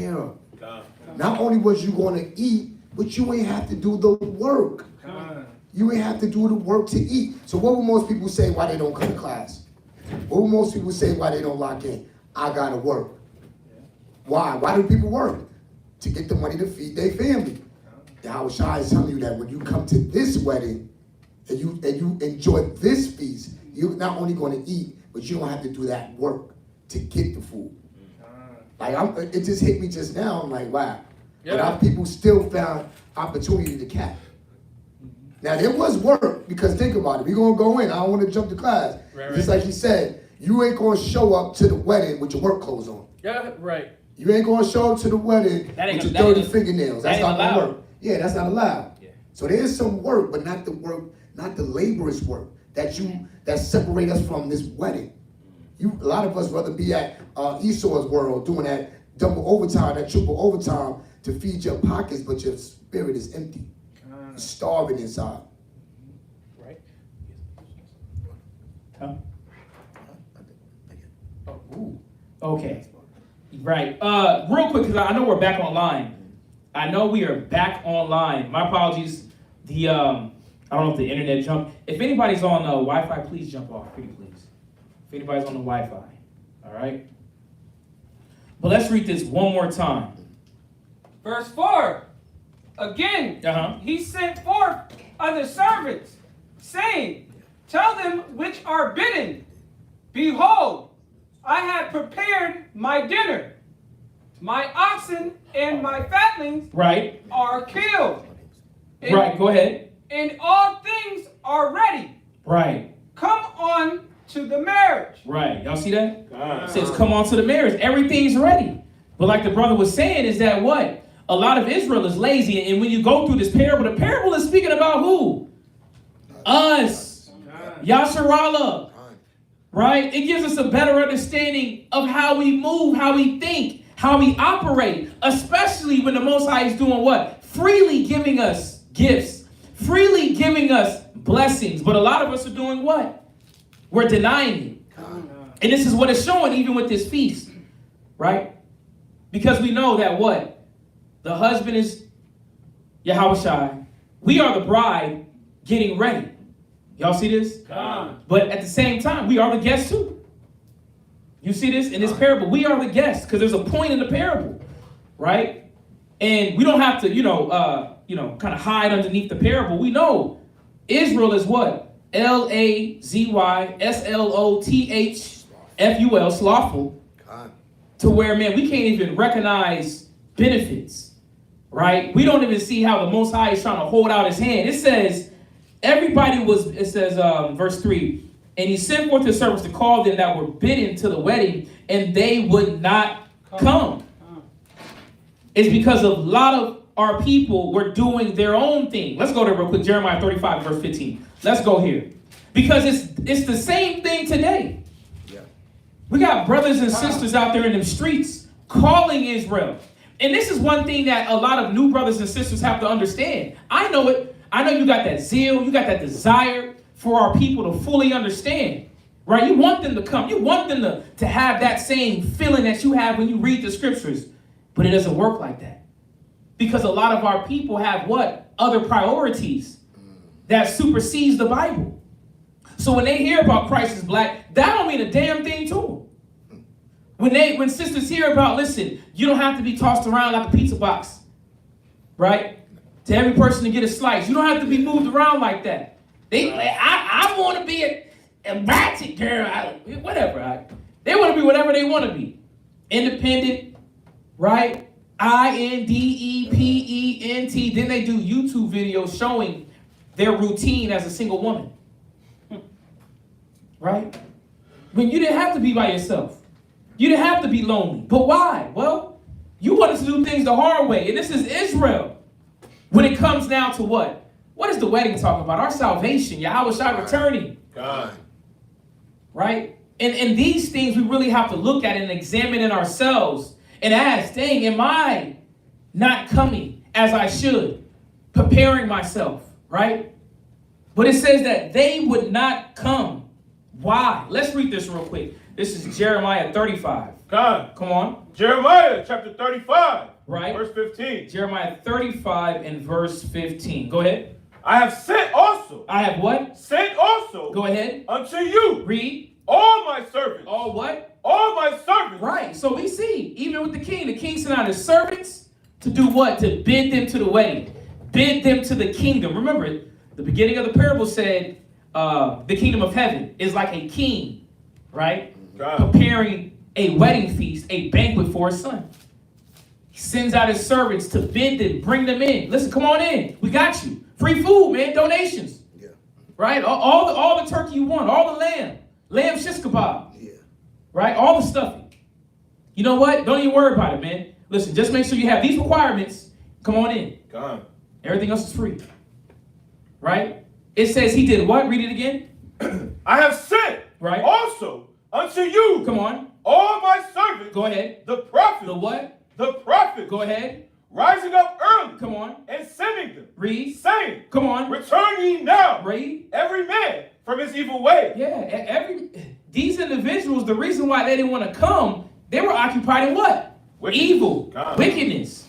care. Not only was you going to eat, but you ain't have to do the work. You ain't have to do the work to eat. So what would most people say why they don't come to class? What would most people say why they don't lock in? I got to work. Why? Why do people work? To get the money to feed their family. Yahweh Shai is telling you that when you come to this wedding and you enjoy this feast, you're not only going to eat, but you don't have to do that work to get the food. Like it just hit me just now. I'm like, wow. But our people still found opportunity to cap. Now there was work, because think about it. We're gonna go in. I don't want to jump to class. Right. Just like he said, you ain't gonna show up to the wedding with your work clothes on. Yeah, right. You ain't gonna show up to the wedding with your dirty fingernails. That's not gonna work. Yeah, that's not allowed. Yeah. So there's some work, but not the work, not the laborious work that separate us from this wedding. A lot of us rather be at Esau's world doing that double overtime, that triple overtime to feed your pockets, but your spirit is empty. You're starving inside. Right. Huh? Oh, ooh. Okay. Right. Real quick, because I know we're back online. I know we are back online. My apologies. I don't know if the internet jumped. If anybody's on Wi-Fi, please jump off, pretty please. If anybody's on the Wi-Fi. All right? But let's read this one more time. Verse 4. Again, he sent forth other servants, saying, tell them which are bidden, behold, I have prepared my dinner. My oxen and my fatlings are killed. And, go ahead. And all things are ready. Right. Come on to the marriage. Right. Y'all see that? It says come on to the marriage. Everything's ready. But like the brother was saying, is that what? A lot of Israel is lazy. And when you go through this parable, the parable is speaking about who? Us. Yasharallah. Right? It gives us a better understanding of how we move, how we think, how we operate, especially when the Most High is doing what? Freely giving us gifts, freely giving us blessings. But a lot of us are doing what? We're denying it. And this is what it's showing even with this feast, right? Because we know that what? The husband is Yahweh Shai. We are the bride getting ready. Y'all see this? But at the same time, we are the guests too. You see this in this parable? We are the guests because there's a point in the parable, right? And we don't have to, kind of hide underneath the parable. We know Israel is what? Lazyslothful, slothful, to where, man, we can't even recognize benefits, right? We don't even see how the Most High is trying to hold out his hand. It says, verse 3, and he sent forth his servants to call them that were bidden to the wedding, and they would not come. It's because a lot of our people were doing their own thing. Let's go there real quick. Jeremiah 35, verse 15. Let's go here. Because it's the same thing today. Yeah. We got brothers and sisters out there in the streets calling Israel. And this is one thing that a lot of new brothers and sisters have to understand. I know it. I know you got that zeal. You got that desire for our people to fully understand. Right? You want them to come. You want them to have that same feeling that you have when you read the scriptures. But it doesn't work like that. Because a lot of our people have what? Other priorities that supersedes the Bible. So when they hear about Christ is black, that don't mean a damn thing to them. When sisters hear about, listen, you don't have to be tossed around like a pizza box, right? To every person to get a slice. You don't have to be moved around like that. I want to be a ratchet girl, whatever. They want to be whatever they want to be. Independent, right? INDEPENT. Then they do YouTube videos showing their routine as a single woman. Right? When you didn't have to be by yourself. You didn't have to be lonely. But why? Well, you wanted to do things the hard way. And this is Israel. When it comes down to what? What is the wedding talking about? Our salvation. Yahweh Shai returning. God. Right? And these things we really have to look at and examine in ourselves and ask, dang, am I not coming as I should? Preparing myself, right? But it says that they would not come. Why? Let's read this real quick. This is Jeremiah 35. God. Come on. Jeremiah chapter 35. Right. Verse 15. Jeremiah 35 and verse 15. Go ahead. I have sent also. I have what? Sent also. Go ahead. Unto you. Read. All my servants. All what? All my servants. Right. So we see, even with the king sent out his servants to do what? To bid them to the wedding. Bid them to the kingdom. Remember, the beginning of the parable said the kingdom of heaven is like a king, right? God. Preparing a wedding feast, a banquet for his son. He sends out his servants to bid them, bring them in. Listen, come on in. We got you. Free food, man. Donations. Yeah. Right? All the turkey you want. All the lamb shish kebab. Yeah. Right? All the stuffing. You know what? Don't even worry about it, man. Listen, just make sure you have these requirements. Come on in. God. Everything else is free. Right? It says he did what? Read it again. I have sent right also unto you. Come on. All my servants. Go ahead. The prophets. The what? The prophets. Go ahead. Rising up early. Come on. And sending them. Read. Saying. Come on. Return ye now. Read. Every man from his evil way. Yeah. These individuals, the reason why they didn't want to come, they were occupied in what? Evil. God. Wickedness.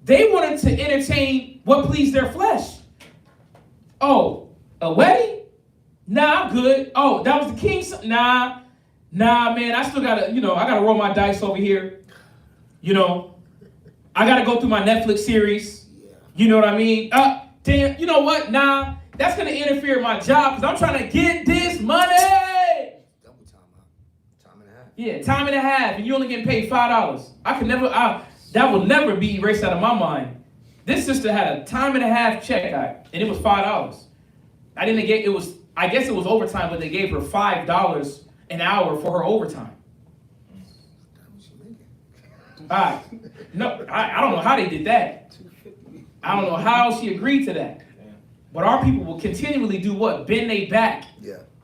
They wanted to entertain what pleased their flesh. Oh, a wedding? Nah, I'm good. Oh, that was the king's son? Nah, man, I still gotta, I gotta roll my dice over here. I gotta go through my Netflix series. You know what I mean? Damn, you know what? Nah, that's gonna interfere with my job because I'm trying to get this money. Double time and a half. Yeah, time and a half, and you only getting paid $5. That will never be erased out of my mind. This sister had a time and a half check, and it was $5. I guess it was overtime, but they gave her $5 an hour for her overtime. All right. No, I don't know how they did that. I don't know how she agreed to that. But our people will continually do what? Bend their back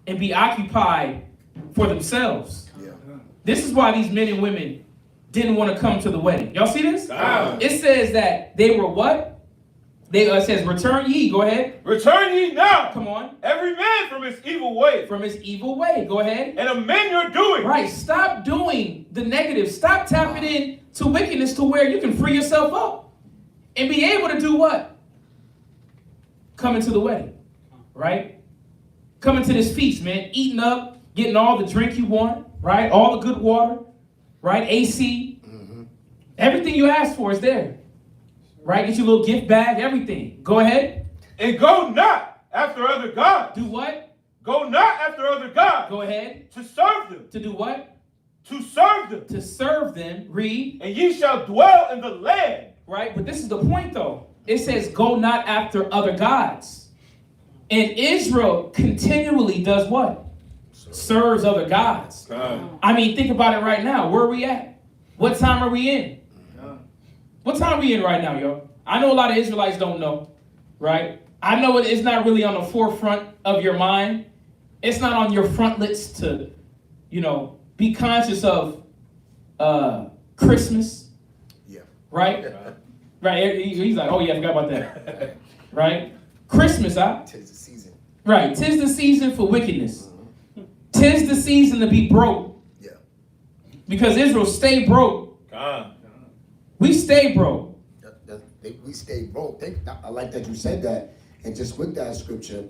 and be occupied for themselves. Yeah. This is why these men and women didn't want to come to the wedding. Y'all see this? It says that they were what? It says, return ye. Go ahead. Return ye now. Come on. Every man from his evil way. From his evil way. Go ahead. And amend your doing. Right. Stop doing the negative. Stop tapping in to wickedness to where you can free yourself up and be able to do what? Come into the wedding. Right? Come into this feast, man. Eating up, getting all the drink you want. Right? All the good water. Right? AC. Mm-hmm. Everything you asked for is there. Right? Get your little gift bag, everything. Go ahead. And go not after other gods. Do what? Go not after other gods. Go ahead. To serve them. To do what? To serve them. To serve them. Read. And ye shall dwell in the land. Right? But this is the point, though. It says, go not after other gods. And Israel continually does what? Serves other gods. God. I mean, think about it right now. Where are we at? What time are we in? What time are we in right now, yo? I know a lot of Israelites don't know, right? I know it's not really on the forefront of your mind. It's not on your frontlets to, be conscious of Christmas. Yeah. Right? Right. He's like, oh yeah, I forgot about that. Right? Christmas, Tis the season. Right. Tis the season for wickedness. Tis the season to be broke. Yeah. Because Israel stay broke. God. We stay broke. We stay broke. I like that you said that. And just with that scripture,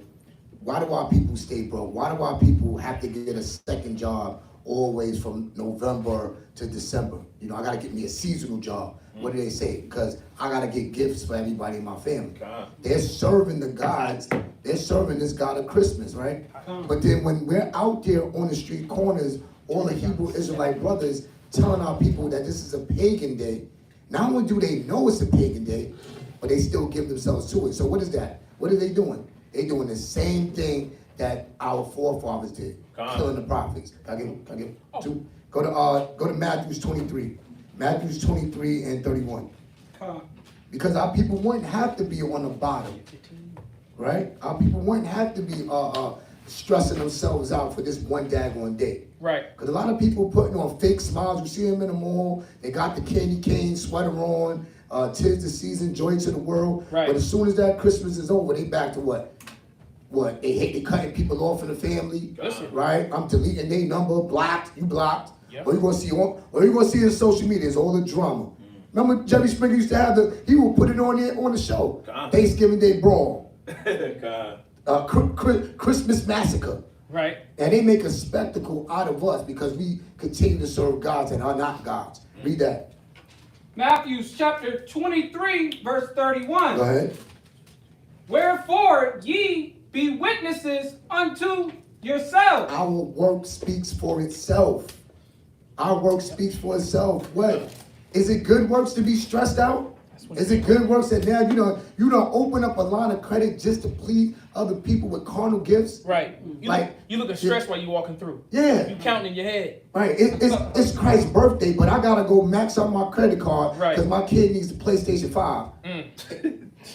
why do our people stay broke? Why do our people have to get a second job always from November to December? I got to get me a seasonal job. What do they say? Because I got to get gifts for everybody in my family. God. They're serving the gods. They're serving this God of Christmas, right? But then when we're out there on the street corners, all the Hebrew Israelite brothers telling our people that this is a pagan day, not only do they know it's a pagan day, but they still give themselves to it. So what is that? What are they doing? They're doing the same thing that our forefathers did, killing the prophets. Can I get two? Go to Matthew 23. Matthew 23 and 31. Because our people wouldn't have to be on the bottom, right? Our people wouldn't have to be stressing themselves out for this one daggone day. Right. Because a lot of people putting on fake smiles. You see them in the mall. They got the candy cane sweater on. Tis the season, joy to the world. Right. But as soon as that Christmas is over, they back to what? They hate cutting people off in the family. Right? I'm deleting their number. Blocked. You blocked. Yep. Or you're gonna see in social media is all the drama. Remember Jerry Springer used to have he would put it on the show. God. Thanksgiving Day Brawl. God. Christmas Massacre. Right. And they make a spectacle out of us because we continue to serve gods and are not gods. Read that. Matthew chapter 23, verse 31. Go ahead. Wherefore ye be witnesses unto yourselves. Our work speaks for itself. Our work speaks for itself. What? Is it good works to be stressed out? Is it good works that now you don't open up a line of credit just to please other people with carnal gifts? Right. You looking stressed while you walking through. Yeah. You counting in your head. Right. It's Christ's birthday, but I gotta go max out my credit card Right. because my kid needs the PlayStation 5.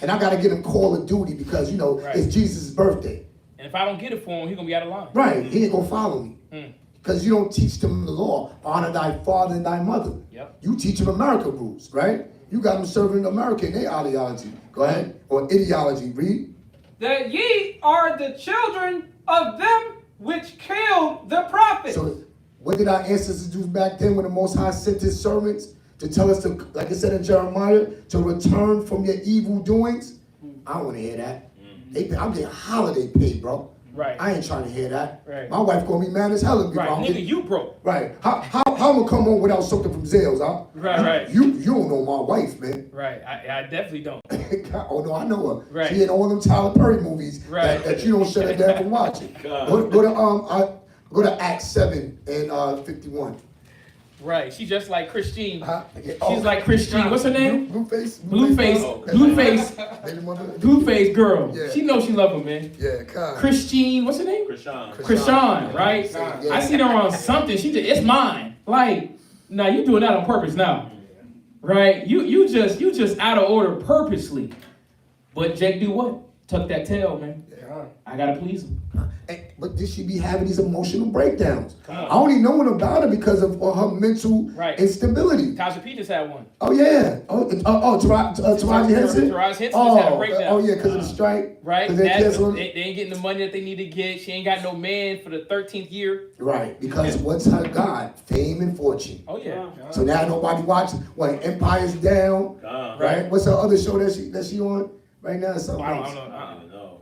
And I gotta get him Call of Duty because Right. it's Jesus' birthday. And if I don't get it for him, he's gonna be out of line. Right. He ain't gonna follow me. Because you don't teach them the law. Honor thy father and thy mother. Yep. You teach them America rules, right? You got them serving America in their ideology. Go ahead. Or ideology. Read. That ye are the children of them which killed the prophets. So what did our ancestors do back then when the Most High sent his servants to tell us to, like it said in Jeremiah, to return from your evil doings? I don't want to hear that. I'm getting holiday pay, bro. Right. I ain't trying to hear that. Right. My wife gonna be mad as hell if Right. Nigga, you broke. Right. How I'm gonna come home without something from Zales, huh? Right. You don't know my wife, man. Right. I definitely don't. Oh no, I know her. Right. She in all them Tyler Perry movies Right. that you don't shut her down from watching. Go to Acts 7 and 51. Right. She's just like Christine. She's She's like Christine. What's her name? Blueface. Blueface. Oh, okay. Blueface. Baby mother. Blueface girl. Yeah. She knows she love him, man. Yeah, God. Christine. What's her name? Krishan. Krishan, right? Yeah. I seen her on something. She just, it's mine. Like, now you doing that on purpose now, right? You just out of order purposely. But Jake do what? Tuck that tail, man. Yeah. I gotta please him. But did she be having these emotional breakdowns? Come on. I only know about her because of her mental Right. instability. Tasha P just had one. Oh yeah. Taraji Henson. Taraji Henson just had a breakdown. Oh yeah, because of the strike. Right? 'Cause they They canceled. ain't getting the money that they need to get. She ain't got no man for the 13th year. Right, because what's her God? Fame and fortune. Oh yeah. So now nobody watches. What? Empire's Down. Right. What's her other show that she on right now? Something I else. don't know.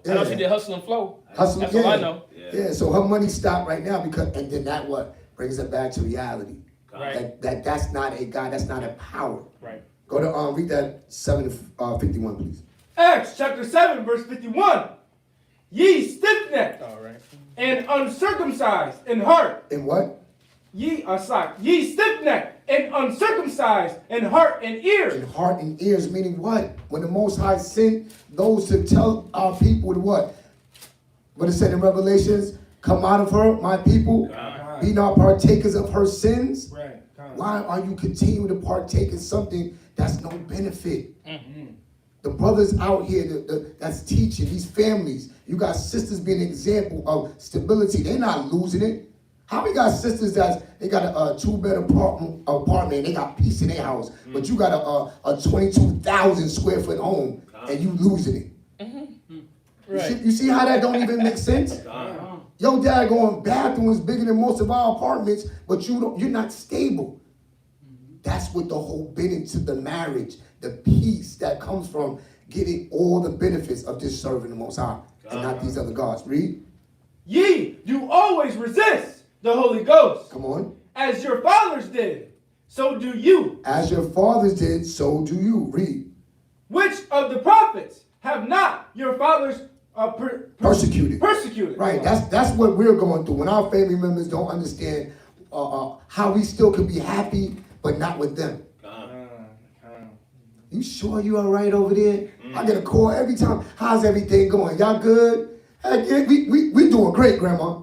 Yeah. I know she did Hustle and Flow. Hustle, That's yeah. all I know. Yeah. So her money stopped right now and then that what brings her back to reality. Right. That's not a God. That's not a power. Right. Go to read that 7:51, please. Acts chapter 7, verse 51. Ye stiff-necked All right. and uncircumcised in heart. In what? Ye stiff-necked and uncircumcised in heart and In ears. heart and ears, meaning what? When the Most High sent those to tell our people to what? What it said in Revelations, come out of her, my people, be not partakers of her sins. Right. Why are you continuing to partake in something that's no benefit? The brothers out here that's teaching, these families, you got sisters being an example of stability. They're not losing it. How we got sisters they got a two-bed apartment and they got peace in their house, but you got a 22,000 square foot home and you losing it. Right. You see how that don't even make sense? Your dad going bathroom is bigger than most of our apartments, but you're not stable. That's what the whole bit into the marriage, the peace that comes from getting all the benefits of just serving the Most High and not these other gods. Read. Ye do always resist the Holy Ghost, Come on. as your fathers did. So do you. As your fathers did, so do you. Read. Which of the prophets have not your fathers Persecuted. persecuted? Right. That's what we're going through. When our family members don't understand how we still can be happy, but not with them. You sure you all right over there? I get a call every time. How's everything going? Y'all good? Heck yeah, we doing great, Grandma.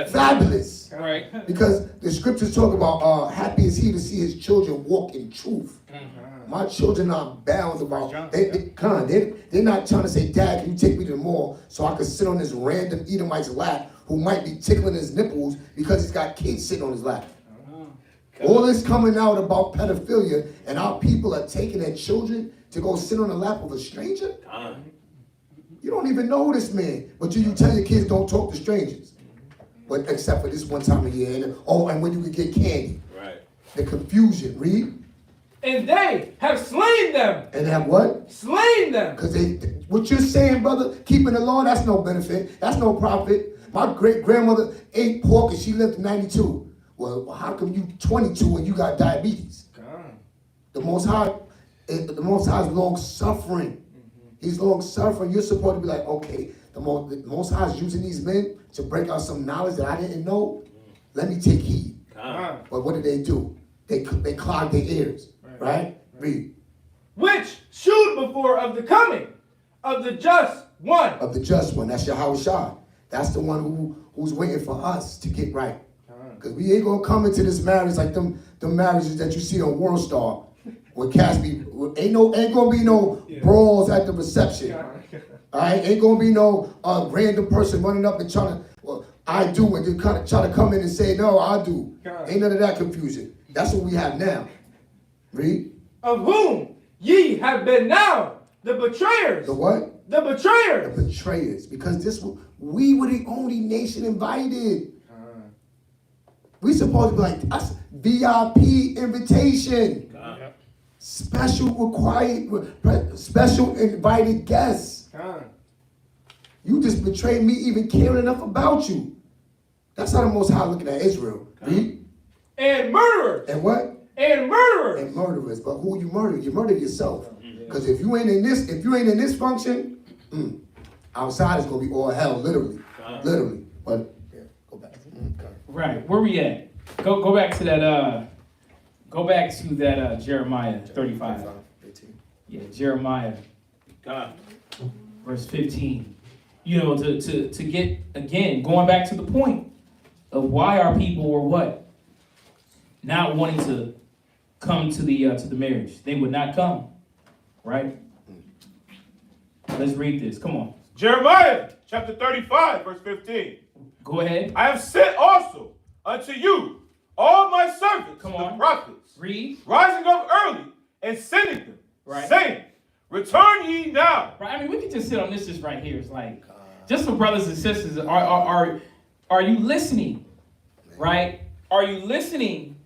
Fabulous. Right. Because the scriptures talk about happy is he to see his children walk in truth. My children are bound about they're not trying to say, Dad, can you take me to the mall so I can sit on this random Edomite's lap who might be tickling his nipples because he's got kids sitting on his lap. All this coming out about pedophilia and our people are taking their children to go sit on the lap of a stranger? You don't even know this man, but you tell your kids don't talk to strangers. But except for this one time a year, and when you can get candy. The confusion. Read. And they have slain them. And have what? Slain them. Because what you're saying, brother, keeping the law, that's no benefit. That's no profit. My great-grandmother ate pork and she lived to 92. Well, how come you 22 and you got diabetes? The Most High is long suffering. He's long suffering. You're supposed to be like, okay, the Most High is using these men to break out some knowledge that I didn't know. Let me take heed. But what do? They clog their ears, right? Read. Which shewed before of the coming of the just one. Of the just one. That's Yahweh Shai. That's the one who's waiting for us to get right. Because we ain't gonna come into this marriage like them marriages that you see on World Star. Where cats be, ain't gonna be no brawls at the reception. All right, ain't gonna be no random person running up and trying to, well, I do, and then kind of try to come in and say, no, I do. Ain't none of that confusion. That's what we have now. Read. Of whom ye have been now the betrayers. The what? The betrayers. The betrayers. Because we were the only nation invited. We supposed to be like us, VIP invitation. Special invited guests. You just betrayed me even caring enough about you. That's how the Most High looking at Israel. Read. And murderers. And what? And murderers. And murderers. But who you murder? You murder yourself. Because if you ain't in this function, outside is gonna be all hell, literally. Literally. But yeah, go back. Right. Where we at? Go back to that. Go back to that Jeremiah 35. Yeah, Jeremiah, verse 15. You know, to get again going back to the point of why our people were what? Not wanting to come to the marriage. They would not come. Right? Let's read this. Come on. Jeremiah chapter 35, verse 15. Go ahead. I have sent also unto you all my servants, Come the on. prophets, Read. rising up early and sending them, Right. saying, return ye now. Right. I mean, we could just sit on this just right here. It's like, just for brothers and sisters, are you listening? Right? Are you listening?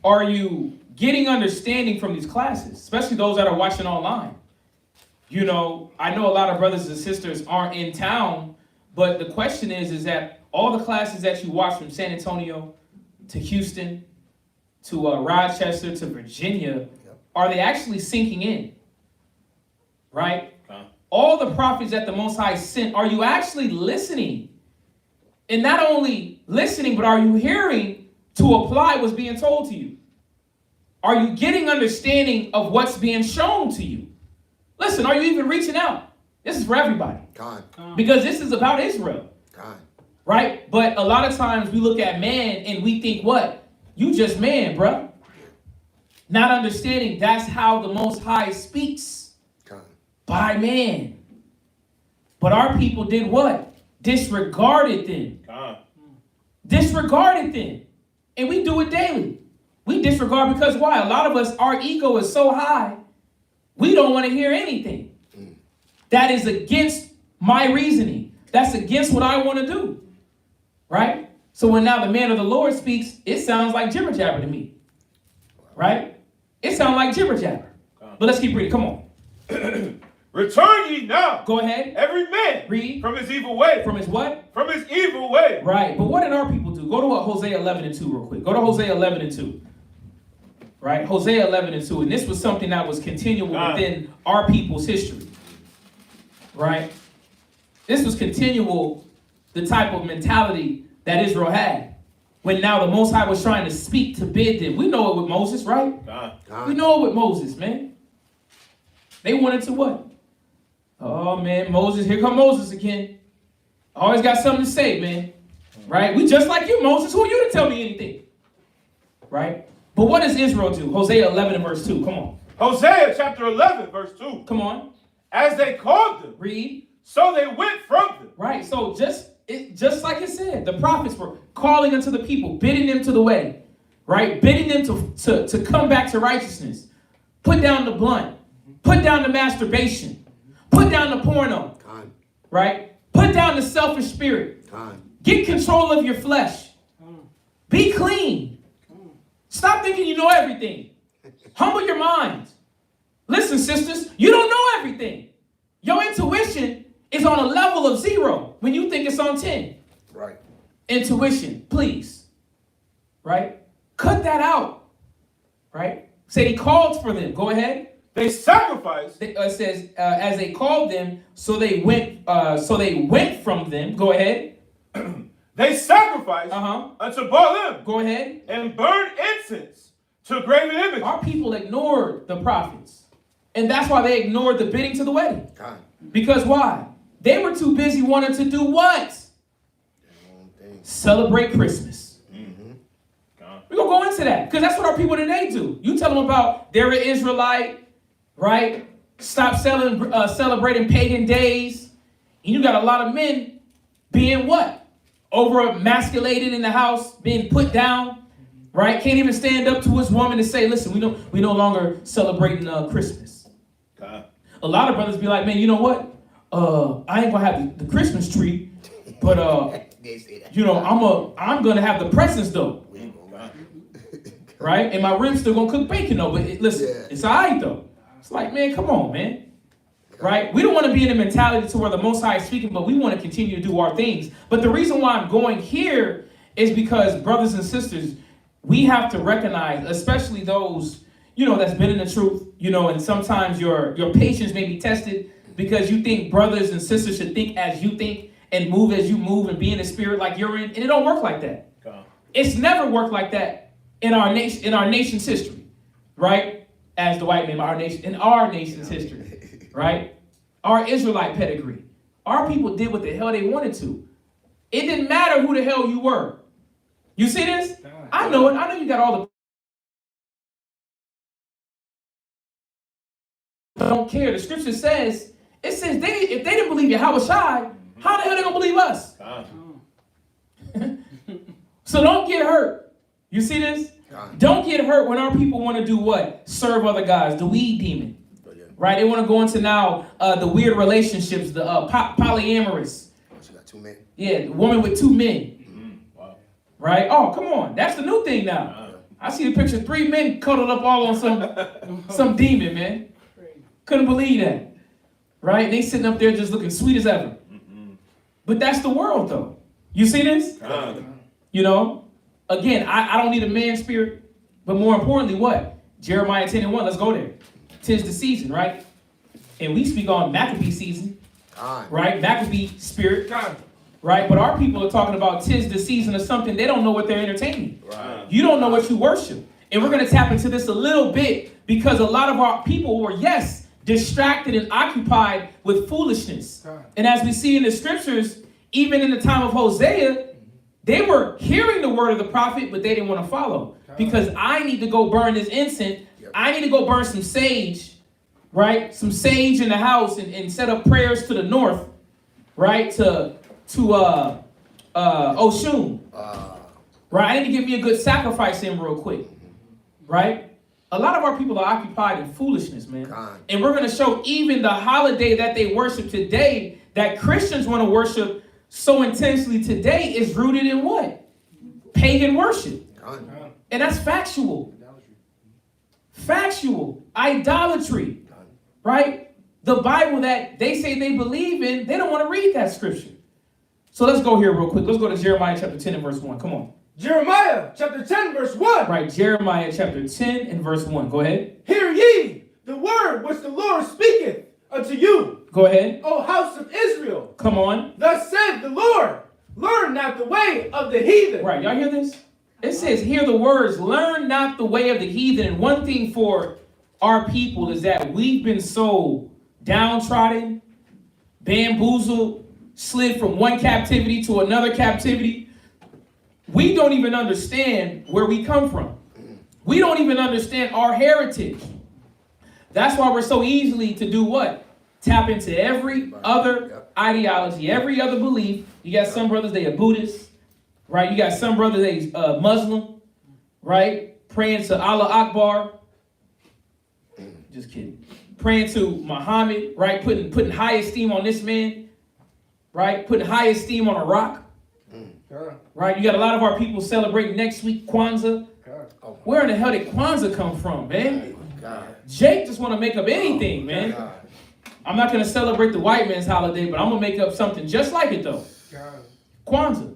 Are you getting understanding from these classes, especially those that are watching online? You know, I know a lot of brothers and sisters aren't in town, but the question is that all the classes that you watch from San Antonio to Houston to Rochester to Virginia, are they actually sinking in? Right? All the prophets that the Most High sent, are you actually listening? And not only listening, but are you hearing to apply what's being told to you? Are you getting understanding of what's being shown to you? Listen, are you even reaching out? This is for everybody. God. Because this is about Israel. God. Right? But a lot of times we look at man and we think, what? You just man, bruh. Not understanding that's how the Most High speaks. God. By man. But our people did what? Disregarded them. Disregarded them. And we do it daily. We disregard because why? A lot of us, our ego is so high, we don't want to hear anything. That is against my reasoning. That's against what I want to do. Right? So when now the man of the Lord speaks, it sounds like jibber jabber to me. Right? It sounds like jibber jabber. But let's keep reading. Come on. Return ye now. Go ahead. Every man. Read. From his evil way. From his what? From his evil way. Right. But what did our people do? Go to Hosea 11 and 2 real quick. Go to Hosea 11 and 2. Right? Hosea 11 and 2. And this was something that was continual within our people's history. Right? This was continual, the type of mentality that Israel had. When now the Most High was trying to speak to bid them. We know it with Moses, right? We know it with Moses, man. They wanted to what? Oh, man, Moses. Here come Moses again. Always got something to say, man. Right? We just like you, Moses. Who are you to tell me anything? Right? But what does Israel do? Hosea 11 and verse 2. Come on. Hosea chapter 11, verse 2. Come on. As they called them, Read. so they went from them. Right. So just like it said, the prophets were calling unto the people, bidding them to the way. Right? Bidding them to come back to righteousness. Put down the blunt. Put down the masturbation. Put down the porno. God. Right? Put down the selfish spirit. God. Get control of your flesh. Be clean. Stop thinking you know everything. Humble your mind. Listen, sisters, you don't know everything. Your intuition is on a level of 0 when you think it's on 10. Right. Intuition, please. Right? Cut that out. Right? Say he called for them. Go ahead. They sacrificed. It says, as they called them, so they went from them. Go ahead. They sacrificed unto Baalim. Go ahead. And burned incense to graven images. Our people ignored the prophets. And that's why they ignored the bidding to the wedding. God. Because why? They were too busy wanting to do what? Celebrate Christmas. We're going to go into that. Because that's what our people today do. You tell them about they're an Israelite, right? Stop celebrating pagan days. And you got a lot of men being what? Over-emasculated in the house, being put down, right? Can't even stand up to his woman and say, listen, we no longer celebrating Christmas. A lot of brothers be like, man, you know what? I ain't gonna have the Christmas tree, but I'm gonna have the presents though, right? And my ribs still gonna cook bacon though. But listen, it's all right though. It's like, man, come on, man. Right? We don't want to be in a mentality to where the Most High is speaking, but we want to continue to do our things. But the reason why I'm going here is because, brothers and sisters, we have to recognize, especially those, that's been in the truth, and sometimes your patience may be tested because you think brothers and sisters should think as you think and move as you move and be in the spirit like you're in. And it don't work like that. It's never worked like that in our nation's history, right? As the white man, in our nation's history, right? Our Israelite pedigree. Our people did what the hell they wanted to. It didn't matter who the hell you were. You see this? I know it. I know you got all the... I don't care. The scripture says, if they didn't believe Yahweh Shai, how the hell they gonna believe us? So don't get hurt. You see this? Don't get hurt when our people want to do what? Serve other gods. The weed demon. Right? They want to go into now the weird relationships, the polyamorous. She got 2 men. Yeah, the woman with 2 men. Wow. Right? Oh, come on. That's the new thing now. I see the picture, 3 men cuddled up all on some demon, man. Couldn't believe that. Right? They sitting up there just looking sweet as ever. But that's the world, though. You see this? Again, I don't need a man spirit. But more importantly, what? Jeremiah 10:1. Let's go there. 'Tis the season, right? And we speak on Maccabee season, right? Maccabee spirit, right? But our people are talking about 'tis the season of something they don't know what they're entertaining. Right. You don't know what you worship. And we're going to tap into this a little bit because a lot of our people were, yes, distracted and occupied with foolishness. And as we see in the scriptures, even in the time of Hosea, they were hearing the word of the prophet, but they didn't want to follow. Because I need to go burn this incense. I need to go burn some sage, right? Some sage in the house and set up prayers to the north, right? To Oshun. Right? I need to give me a good sacrifice in real quick. Right? A lot of our people are occupied in foolishness, man. And we're going to show even the holiday that they worship today, that Christians want to worship so intensely today, is rooted in what? Pagan worship. And that's factual. Factual. Idolatry. Right? The Bible that they say they believe in, they don't want to read that scripture. So let's go here real quick. Let's go to Jeremiah chapter 10 and verse 1. Come on. Jeremiah chapter 10 verse 1. Right, Jeremiah chapter 10 and verse 1. Go ahead. Hear ye the word which the Lord speaketh unto you. Go ahead. O house of Israel. Come on. Thus said the Lord, learn not the way of the heathen. Right, y'all hear this? It says, hear the words, learn not the way of the heathen. And one thing for our people is that we've been so downtrodden, bamboozled, slid from one captivity to another captivity. We don't even understand where we come from. We don't even understand our heritage. That's why we're so easily to do what? Tap into every other ideology, every other belief. You got some brothers, they are Buddhists. Right, you got some brothers, they Muslim, right? Praying to Allah Akbar. Just kidding. Praying to Muhammad, right? Putting high esteem on this man, right? Putting high esteem on a rock. Right? You got a lot of our people celebrating next week Kwanzaa. Where in the hell did Kwanzaa come from, man? God. Jake just want to make up anything, man. God. I'm not going to celebrate the white man's holiday, but I'm going to make up something just like it, though. Kwanzaa.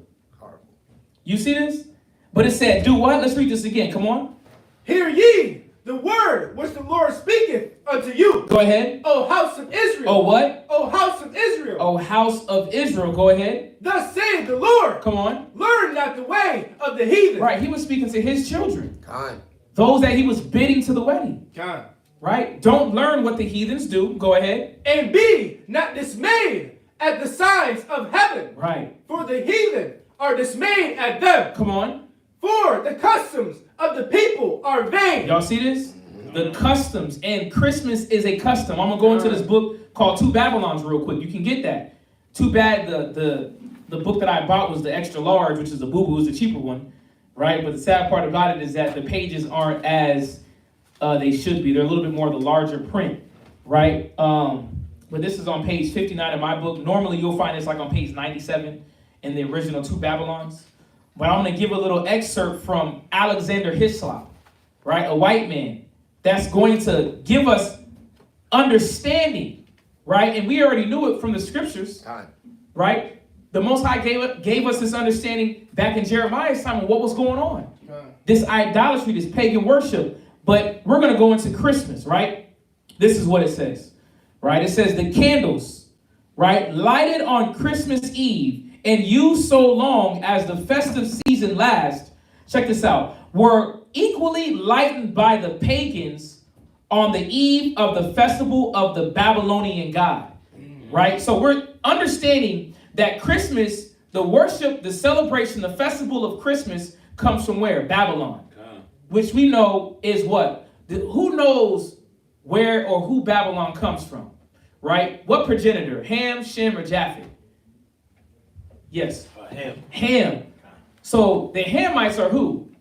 You see this? But it said, do what? Let's read this again. Come on. Hear ye the word which the Lord speaketh unto you. Go ahead. O house of Israel. Oh, what? O house of Israel. Oh, house of Israel. Go ahead. Thus saith the Lord. Come on. Learn not the way of the heathen. Right. He was speaking to his children. God. Those that he was bidding to the wedding. God. Right? Don't learn what the heathens do. Go ahead. And be not dismayed at the signs of heaven. Right. For the heathen are dismayed at them. Come on. For the customs of the people are vain. Y'all see this? The customs. And Christmas is a custom. I'm going to go into this book called Two Babylons real quick. You can get that. Too bad the book that I bought was the extra large, which is the boo-boo, is the cheaper one. Right? But the sad part about it is that the pages aren't as they should be. They're a little bit more of the larger print. Right? But this is on page 59 of my book. Normally you'll find this like on page 97 in the original Two Babylons. But I'm going to give a little excerpt from Alexander Hislop, right? A white man that's going to give us understanding, right? And we already knew it from the scriptures, right? The Most High gave us this understanding back in Jeremiah's time of what was going on. This idolatry, this pagan worship. But we're going to go into Christmas, right? This is what it says, right? It says the candles, right, lighted on Christmas Eve and used so long as the festive season lasts, check this out, were equally lightened by the pagans on the eve of the festival of the Babylonian god, right? So we're understanding that Christmas, the worship, the celebration, the festival of Christmas comes from where? Babylon, which we know is what? Who knows where or who Babylon comes from, right? What progenitor? Ham, Shem, or Japheth? Yes. Ham. So the Hamites are who?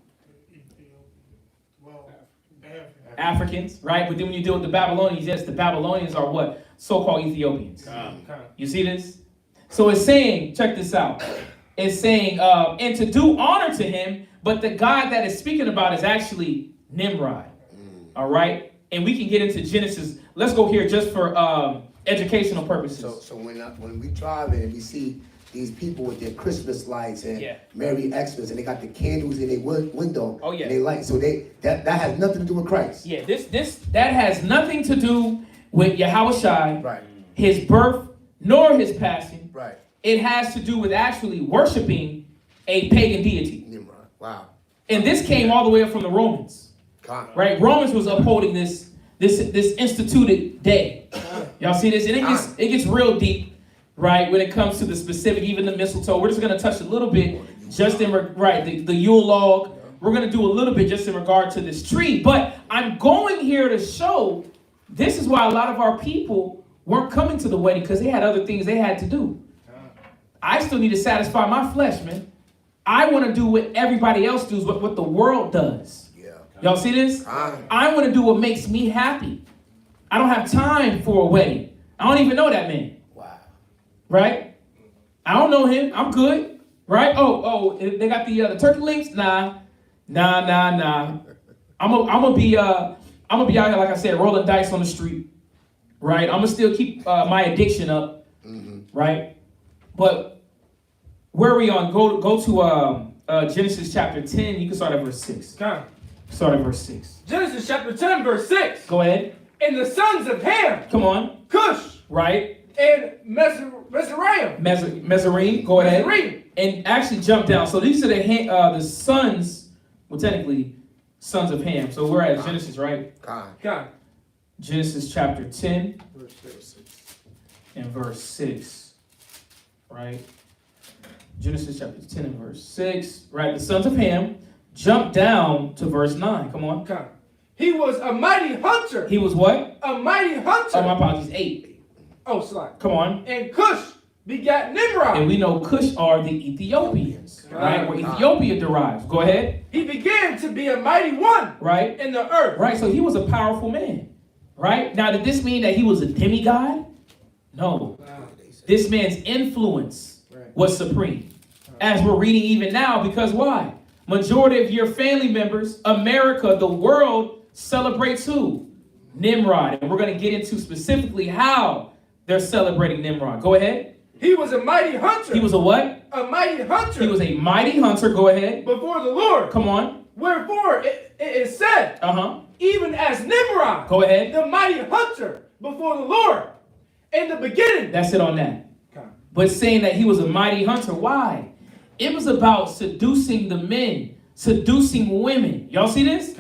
Africans, right? But then when you deal with the Babylonians, yes, the Babylonians are what? So-called Ethiopians. You see this? So it's saying, check this out. It's saying, and to do honor to him, but the God that is speaking about is actually Nimrod. All right? And we can get into Genesis. Let's go here just for educational purposes. So when we drive in and we see these people with their Christmas lights and Merry Xmas, and they got the candles in their window. Oh, yeah. And they light. So that has nothing to do with Christ. Yeah, that has nothing to do with Yahushua, Right. his birth, nor his passing. Right. It has to do with actually worshiping a pagan deity. Nimrod. Wow. And this came all the way up from the Romans. God. Right? Romans was upholding this instituted day. Y'all see this? And it gets real deep. Right, when it comes to the specific, even the mistletoe, we're just going to touch a little bit just in, the Yule log. We're going to do a little bit just in regard to this tree. But I'm going here to show this is why a lot of our people weren't coming to the wedding because they had other things they had to do. I still need to satisfy my flesh, man. I want to do what everybody else does, what the world does. Y'all see this? I want to do what makes me happy. I don't have time for a wedding. I don't even know that man. Right? I don't know him. I'm good. Right? Oh, they got the turkey links? Nah. I'm gonna be out here, like I said, rolling dice on the street. Right? I'm gonna still keep my addiction up. Right? But where are we on? Go to Genesis chapter 10. You can start at verse 6. Start at verse 6. Genesis chapter 10, verse 6. Go ahead. And the sons of Ham. Come on. Cush. Right? And Mizraim. Mizraim. Go ahead. Mizraim. And actually jump down. So these are the sons, well, technically, sons of Ham. So we're at Genesis, right? God. Genesis chapter 10 and verse 6. Right? Genesis chapter 10 and verse 6. Right? The sons of Ham. Jump down to verse 9. Come on. God. He was a mighty hunter. He was what? A mighty hunter. Oh, my apologies. 8. Oh, slide. Come on. And Cush begat Nimrod. And we know Cush are the Ethiopians, right? Where Ethiopia derives. Go ahead. He began to be a mighty one, right, in the earth. Right, so he was a powerful man, right? Now, did this mean that he was a demigod? No. This man's influence was supreme. As we're reading even now, because why? Majority of your family members, America, the world celebrates who? Nimrod. And we're going to get into specifically how they're celebrating Nimrod. Go ahead. He was a mighty hunter. He was a what? A mighty hunter. He was a mighty hunter. Go ahead. Before the Lord. Come on. Wherefore it is said, even as Nimrod, go ahead, the mighty hunter before the Lord in the beginning. That's it on that. Okay. But saying that he was a mighty hunter, why? It was about seducing the men, seducing women. Y'all see this?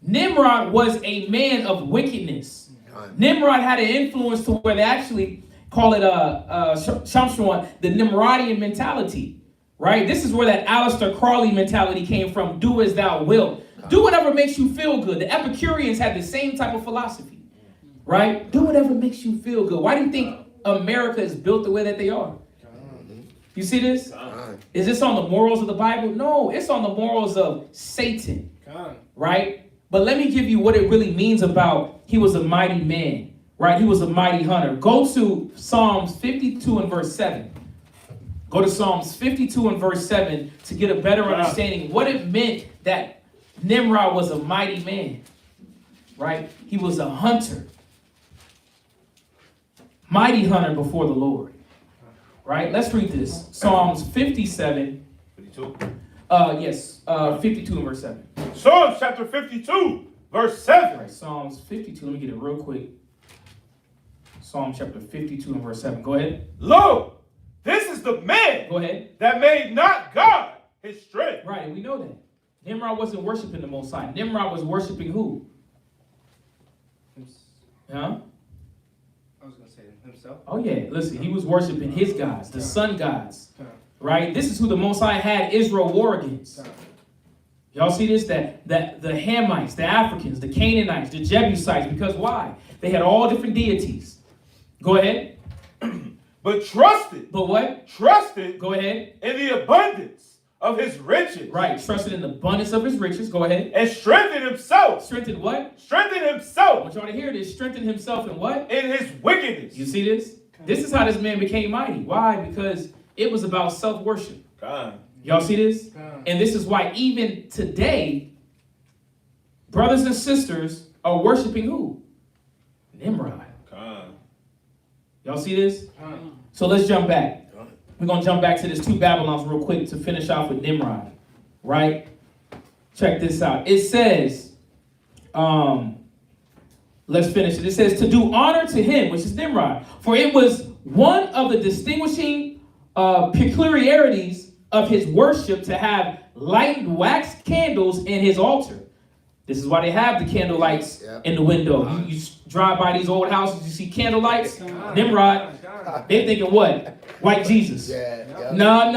Nimrod was a man of wickedness. Nimrod had an influence to where they actually call it Shamshwan, the Nimrodian mentality. Right? This is where that Aleister Crowley mentality came from. Do as thou wilt. Do whatever makes you feel good. The Epicureans had the same type of philosophy. Right? Do whatever makes you feel good. Why do you think America is built the way that they are? You see this? Is this on the morals of the Bible? No, it's on the morals of Satan. Right? But let me give you what it really means about he was a mighty man. Right? He was a mighty hunter. Go to Psalms 52 and verse 7. Go to Psalms 52 and verse 7 to get a better understanding what it meant that Nimrod was a mighty man. Right? He was a hunter. Mighty hunter before the Lord. Right? Let's read this. Psalms 57. 52? Yes. 52 and verse 7. Psalms chapter 52, verse 7. Right, Psalms 52. Let me get it real quick. Psalm chapter 52 and verse 7. Go ahead. Lo, this is the man Go ahead. that made not God his strength. Right, and we know that. Nimrod wasn't worshiping the Most High. Nimrod was worshiping who? Huh? I was going to say himself. Oh, yeah. Listen, he was worshiping his gods, the sun gods. Right? This is who the Most High had Israel war against. Y'all see this? That the Hamites, the Africans, the Canaanites, the Jebusites. Because why? They had all different deities. Go ahead. But trusted. But what? Trusted. Go ahead. In the abundance of his riches. Right. Trusted in the abundance of his riches. Go ahead. And strengthened himself. Strengthened what? Strengthened I himself. want y'all to hear this. Strengthened himself in what? In his wickedness. You see this? This is how this man became mighty. Why? Because it was about self-worship. Y'all see this? And this is why even today, brothers and sisters are worshiping who? Nimrod. Y'all see this? So let's jump back. We're going to jump back to this 2 Babylons real quick to finish off with Nimrod. Right? Check this out. It says, let's finish it. It says, to do honor to him, which is Nimrod. For it was one of the distinguishing peculiarities of his worship to have lighted wax candles in his altar. This is why they have the candle lights in the window. You drive by these old houses, you see candle lights. Nimrod, they thinking what? White Jesus. No.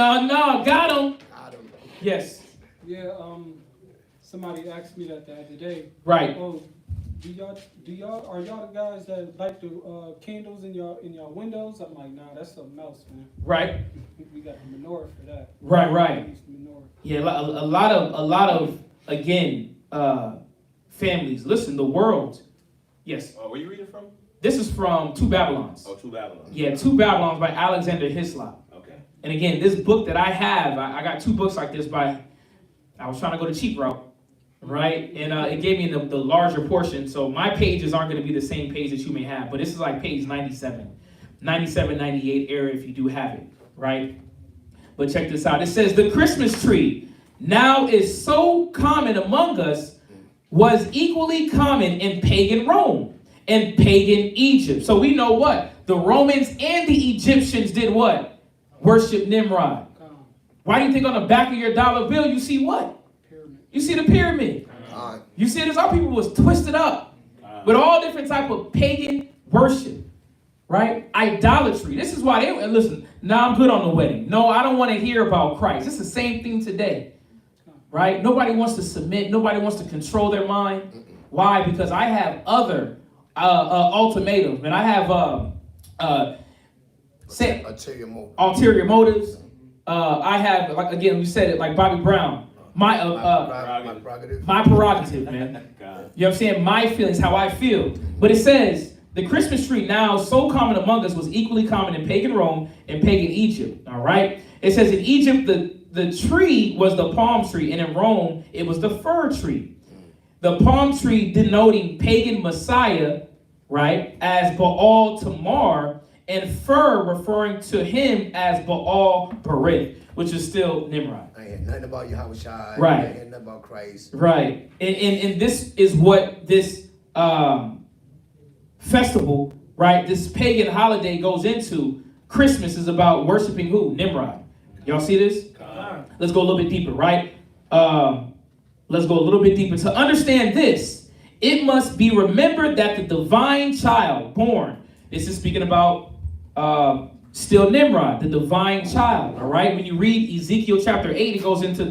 Got him. Yes. Yeah, somebody asked me that the other day. Right. Oh, are y'all the guys that light the candles in your windows? I'm like, nah, that's something else, man. Right. We got the menorah for that. Right. Yeah, a lot of again, families. Listen, the world. Yes. Where are you reading from? This is from 2 Babylons. 2 Babylons. Yeah, 2 Babylons by Alexander Hislop. Okay. And again, this book that I have, I got 2 books like this by, I was trying to go the cheap route, right? And it gave me the larger portion. So my pages aren't going to be the same page that you may have, but this is like page 97, 98 area if you do have it, right? But check this out. It says, the Christmas tree now is so common among us was equally common in pagan Rome and pagan Egypt. So we know what? The Romans and the Egyptians did what? Worship Nimrod. Why do you think on the back of your dollar bill you see what? Pyramid. You see the pyramid. You see this? Our people was twisted up with all different type of pagan worship. Right? Idolatry. This is why they listen, I'm good on the wedding. No, I don't want to hear about Christ. It's the same thing today. Right? Nobody wants to submit. Nobody wants to control their mind. Why? Because I have other ultimatums. And I have ulterior motives. I have, like again, we said it like Bobby Brown. My prerogative, man. You know what I'm saying? My feelings, how I feel. But it says, the Christmas tree now so common among us was equally common in pagan Rome and pagan Egypt. All right? It says in Egypt, the tree was the palm tree, and in Rome, it was the fir tree. The palm tree denoting pagan Messiah, right, as Baal Tamar, and fir referring to him as Baal Berith, which is still Nimrod. I ain't heard nothing about Yahushua. Right. I ain't heard nothing about Christ. Right. And this is what this festival, right, this pagan holiday goes into. Christmas is about worshiping who? Nimrod. Y'all see this? Let's go a little bit deeper, right? Let's go a little bit deeper. To understand this, it must be remembered that the divine child born, this is speaking about still Nimrod, the divine child, all right? When you read Ezekiel chapter 8, it goes into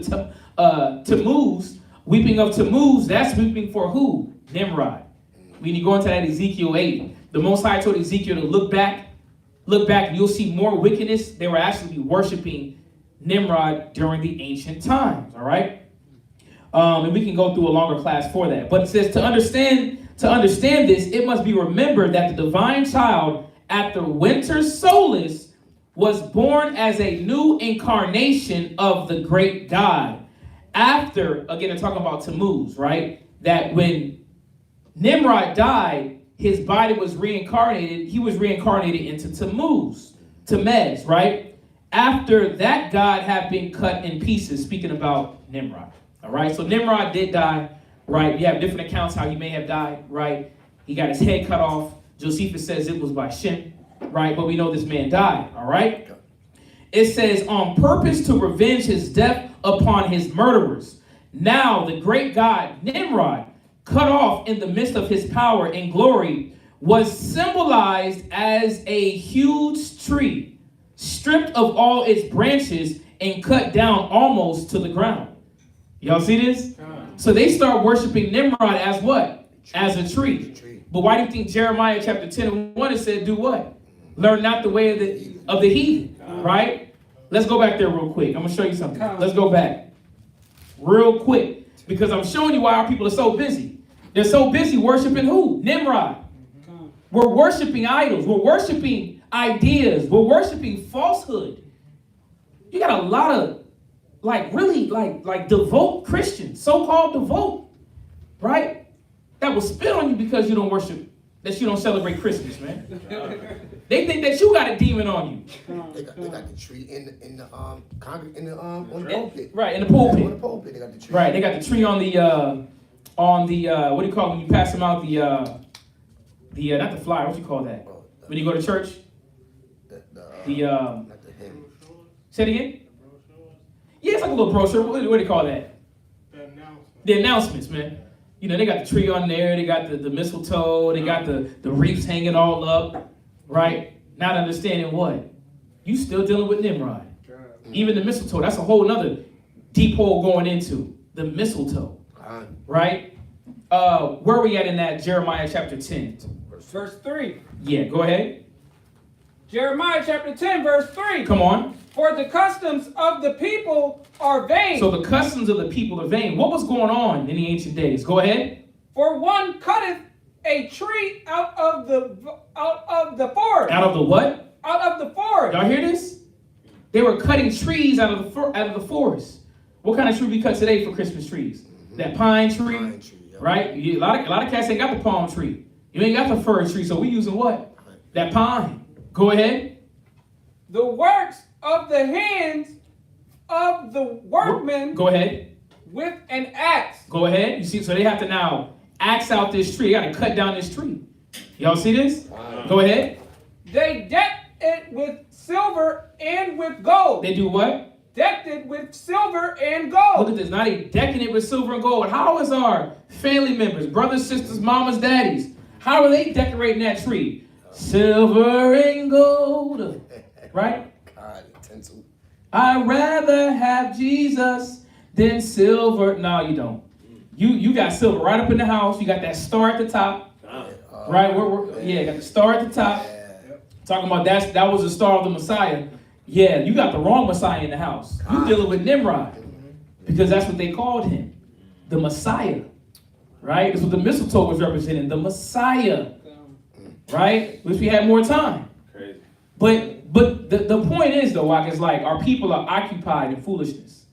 Tammuz, weeping of Tammuz, that's weeping for who? Nimrod. When you go into that Ezekiel 8, the Most High told Ezekiel to look back, and you'll see more wickedness. They were actually worshiping Nimrod during the ancient times, all right? And we can go through a longer class for that. But it says to understand this, it must be remembered that the divine child at the winter solace was born as a new incarnation of the great God. After, again, they're talking about Tammuz, right? That when Nimrod died, his body was reincarnated. He was reincarnated into Tammuz, right? After that God had been cut in pieces, speaking about Nimrod. All right, so Nimrod did die, right? We have different accounts how he may have died, right? He got his head cut off. Josephus says it was by Shem, right? But we know this man died, all right? It says, on purpose to revenge his death upon his murderers. Now the great God, Nimrod, cut off in the midst of his power and glory, was symbolized as a huge tree, stripped of all its branches and cut down almost to the ground. Y'all see this? So they start worshiping Nimrod as what? As a tree. But why do you think Jeremiah chapter 10 and 1 it said do what? Learn not the way of the heathen, right? Let's go back there real quick. I'm going to show you something. Let's go back real quick because I'm showing you why our people are so busy. They're so busy worshiping who? Nimrod. We're worshiping idols. We're worshiping ideas. We're worshiping falsehood. You got a lot of really devout Christians, so-called devout, right? That will spit on you because you don't worship, that you don't celebrate Christmas, man. They think that you got a demon on you. They got the tree in the on the pulpit. Right, in the pulpit. On the pulpit, they got the tree. Right, they got the tree on the what do you call it when you pass them out, the not the flyer, what you call that? When you go to church? Not the hymn. Say it again? Yeah, it's like a little brochure. What do you call that? The announcements, man. You know, they got the tree on there. They got the mistletoe. They got the wreaths hanging all up, right? Not understanding what? You still dealing with Nimrod. Even the mistletoe, that's a whole nother deep hole going into. The mistletoe, right? Where are we at in that Jeremiah chapter 10? Verse 3. Yeah, go ahead. Jeremiah chapter 10, verse 3. Come on. For the customs of the people are vain. So the customs of the people are vain. What was going on in the ancient days? Go ahead. For one cutteth a tree out of the forest. Out of the what? Out of the forest. Y'all hear this? They were cutting trees out of the forest. What kind of tree we cut today for Christmas trees? That pine tree, right? A lot of cats ain't got the palm tree. You ain't got the fir tree, so we using what? That pine. Go ahead. The works of the hands of the workmen. Go ahead. With an axe. Go ahead. You see, so they have to now axe out this tree. They got to cut down this tree. Y'all see this? Wow. Go ahead. They deck it with silver and with gold. They do what? Decked it with silver and gold. Look at this. Now they decking it with silver and gold. How is our family members, brothers, sisters, mamas, daddies, how are they decorating that tree? Silver and gold. Right? I'd rather have Jesus than silver. No, you don't. You got silver right up in the house. You got that star at the top. Right? Yeah, got the star at the top. Talking about that was the star of the Messiah. Yeah, you got the wrong Messiah in the house. You dealing with Nimrod. Because that's what they called him. The Messiah. Right? That's what the mistletoe was representing. The Messiah. Right? Wish we had more time. Crazy. But But the point is, though, like, it's like our people are occupied in foolishness.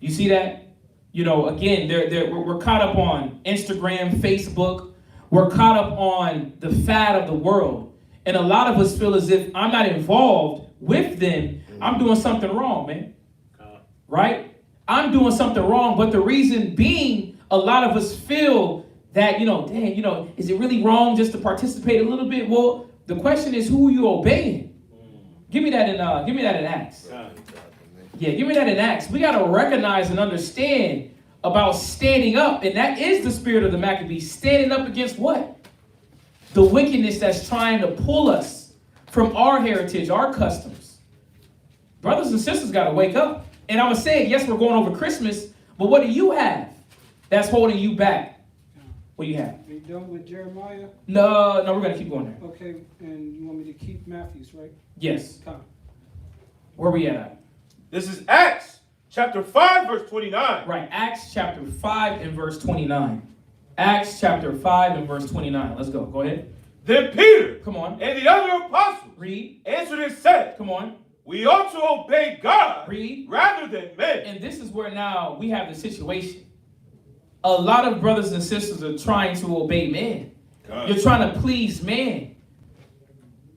You see that? You know, again, we're caught up on Instagram, Facebook. We're caught up on the fad of the world. And a lot of us feel as if I'm not involved with them, I'm doing something wrong, man. Right? I'm doing something wrong. But the reason being, a lot of us feel that, dang, is it really wrong just to participate a little bit? Well, the question is, who are you obeying? Give me that in Acts. Yeah, give me that in Acts. We got to recognize and understand about standing up. And that is the spirit of the Maccabees. Standing up against what? The wickedness that's trying to pull us from our heritage, our customs. Brothers and sisters got to wake up. And I'm going to say, yes, we're going over Christmas, but what do you have that's holding you back? What do you have? Are you done with Jeremiah? No, we're going to keep going there. Okay, and you want me to keep Matthews, right? Yes. Come. Where we at? This is Acts chapter 5, verse 29. Right, Acts chapter 5 and verse 29. Acts chapter 5 and verse 29. Let's go. Go ahead. Then Peter Come on. and the other apostles Read. answered and said, Come on. we ought to obey God Read. rather than men. And this is where now we have the situation. A lot of brothers and sisters are trying to obey man. You're trying to please man.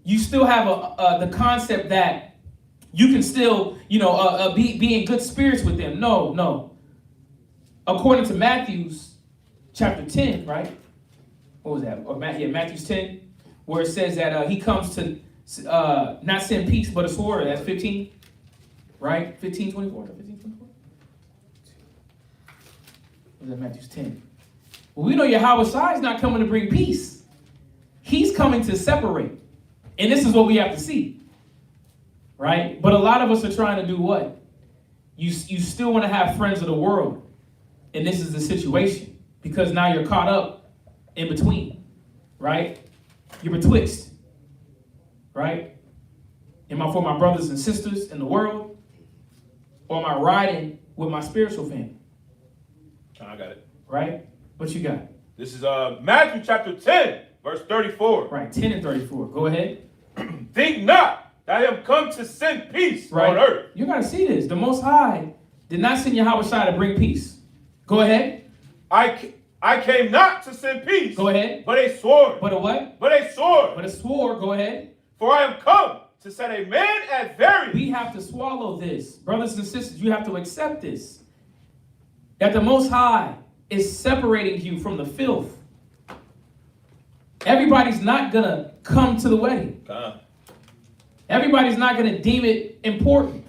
You still have the concept that you can still, be in good spirits with them. No. According to Matthew's chapter 10, right? What was that? Or Matthew's 10, where it says that he comes to not send peace but a sword. That's 15, right? 15:24. 15:24. Was that Matthew's 10? Well, we know Yahweh Shai is not coming to bring peace. He's coming to separate. And this is what we have to see. Right? But a lot of us are trying to do what? You still want to have friends of the world. And this is the situation. Because now you're caught up in between. Right? You're betwixt. Right? Am I for my brothers and sisters in the world? Or am I riding with my spiritual family? I got it. Right? What you got? This is Matthew chapter 10, verse 34. Right, 10 and 34. Go ahead. Think not that I am come to send peace on earth. You got to see this. The Most High did not send Yahweh Shai to bring peace. Go ahead. I came not to send peace. Go ahead. But a sword. But a what? But a sword. But a sword. Go ahead. For I am come to set a man at variance. We have to swallow this. Brothers and sisters, you have to accept this. That the Most High is separating you from the filth. Everybody's not going to come to the wedding. Everybody's not going to deem it important.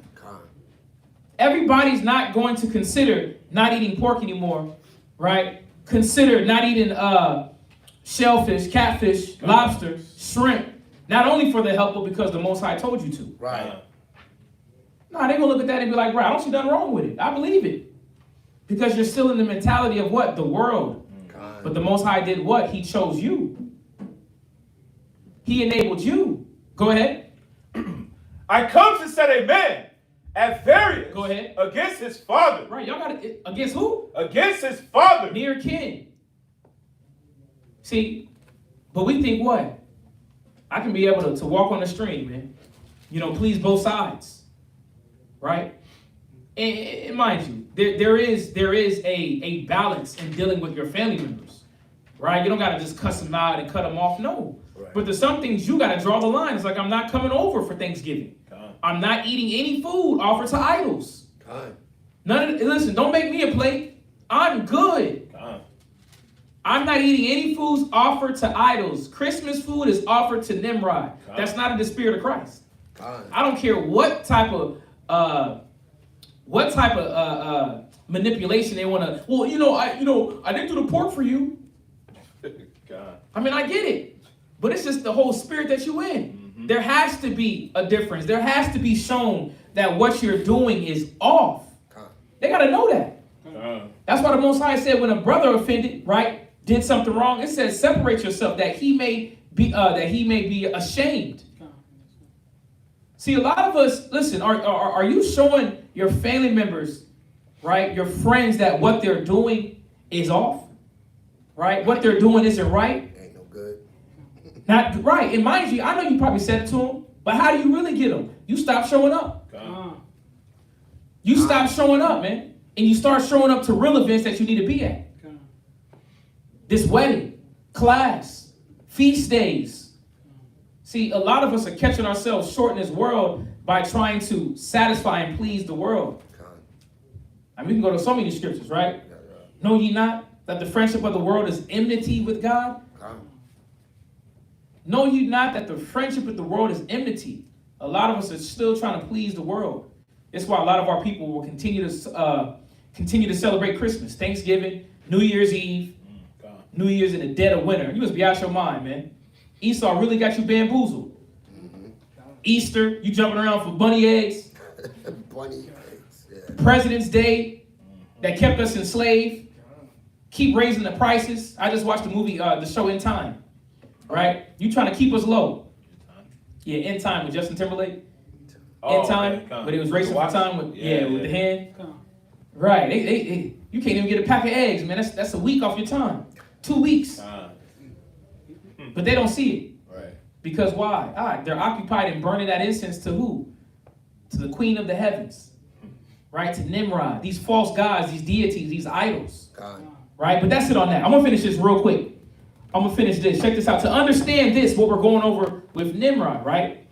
Everybody's not going to consider not eating pork anymore, right? Consider not eating shellfish, catfish, lobster, shrimp. Not only for the help, but because the Most High told you to. Right. No, they're going to look at that and be like, right, I don't see nothing wrong with it. I believe it. Because you're still in the mentality of what? The world. But the Most High did what? He chose you. He enabled you. Go ahead. I come to set a man at variance. Go ahead. Against his father. Right, y'all got it. Against who? Against his father. Near kin. See, but we think what? I can be able to walk on the stream, man. Please both sides. Right? And mind you, there is a balance in dealing with your family members. Right? You don't got to just cuss them out and cut them off. No. Right. But there's some things you got to draw the line. It's like, I'm not coming over for Thanksgiving. I'm not eating any food offered to idols. Listen, don't make me a plate. I'm good. I'm not eating any foods offered to idols. Christmas food is offered to Nimrod. That's not in the spirit of Christ. I don't care what type of manipulation they want to. Well, I didn't do the pork for you. I mean, I get it, but it's just the whole spirit that you in. Mm-hmm. There has to be a difference. There has to be shown that what you're doing is off. They got to know that. That's why the Most High said when a brother offended, right, did something wrong, it says separate yourself that he may be ashamed. See, a lot of us, listen, are you showing your family members, right, your friends that what they're doing is off? Right? What they're doing isn't right? Ain't no good. Not right. And mind you, I know you probably said it to them, But how do you really get them? You stop showing up. You stop showing up, man. And you start showing up to real events that you need to be at. This wedding, class, feast days. See, a lot of us are catching ourselves short in this world by trying to satisfy and please the world. I mean, we can go to so many scriptures, right? Know ye not that the friendship of the world is enmity with God? Know ye not that the friendship of the world is enmity? A lot of us are still trying to please the world. That's why a lot of our people will continue to celebrate Christmas, Thanksgiving, New Year's Eve, New Year's in the dead of winter. You must be out your mind, man. Esau really got you bamboozled. Easter, you jumping around for bunny eggs. Bunny eggs, yeah. President's Day, that kept us enslaved. Keep raising the prices. I just watched the movie, the show In Time. Right? You trying to keep us low. Yeah, In Time with Justin Timberlake. In Time, but it was racing for time with with the hand. Right. You can't even get a pack of eggs, man. That's a week off your time. 2 weeks. But they don't see it. Right. Because why? They're occupied in burning that incense to who? To the queen of the heavens. Right? To Nimrod. These false gods, these deities, these idols. Right? But that's it on that. I'm going to finish this real quick. I'm going to finish this. Check this out. To understand this, what we're going over with Nimrod, right?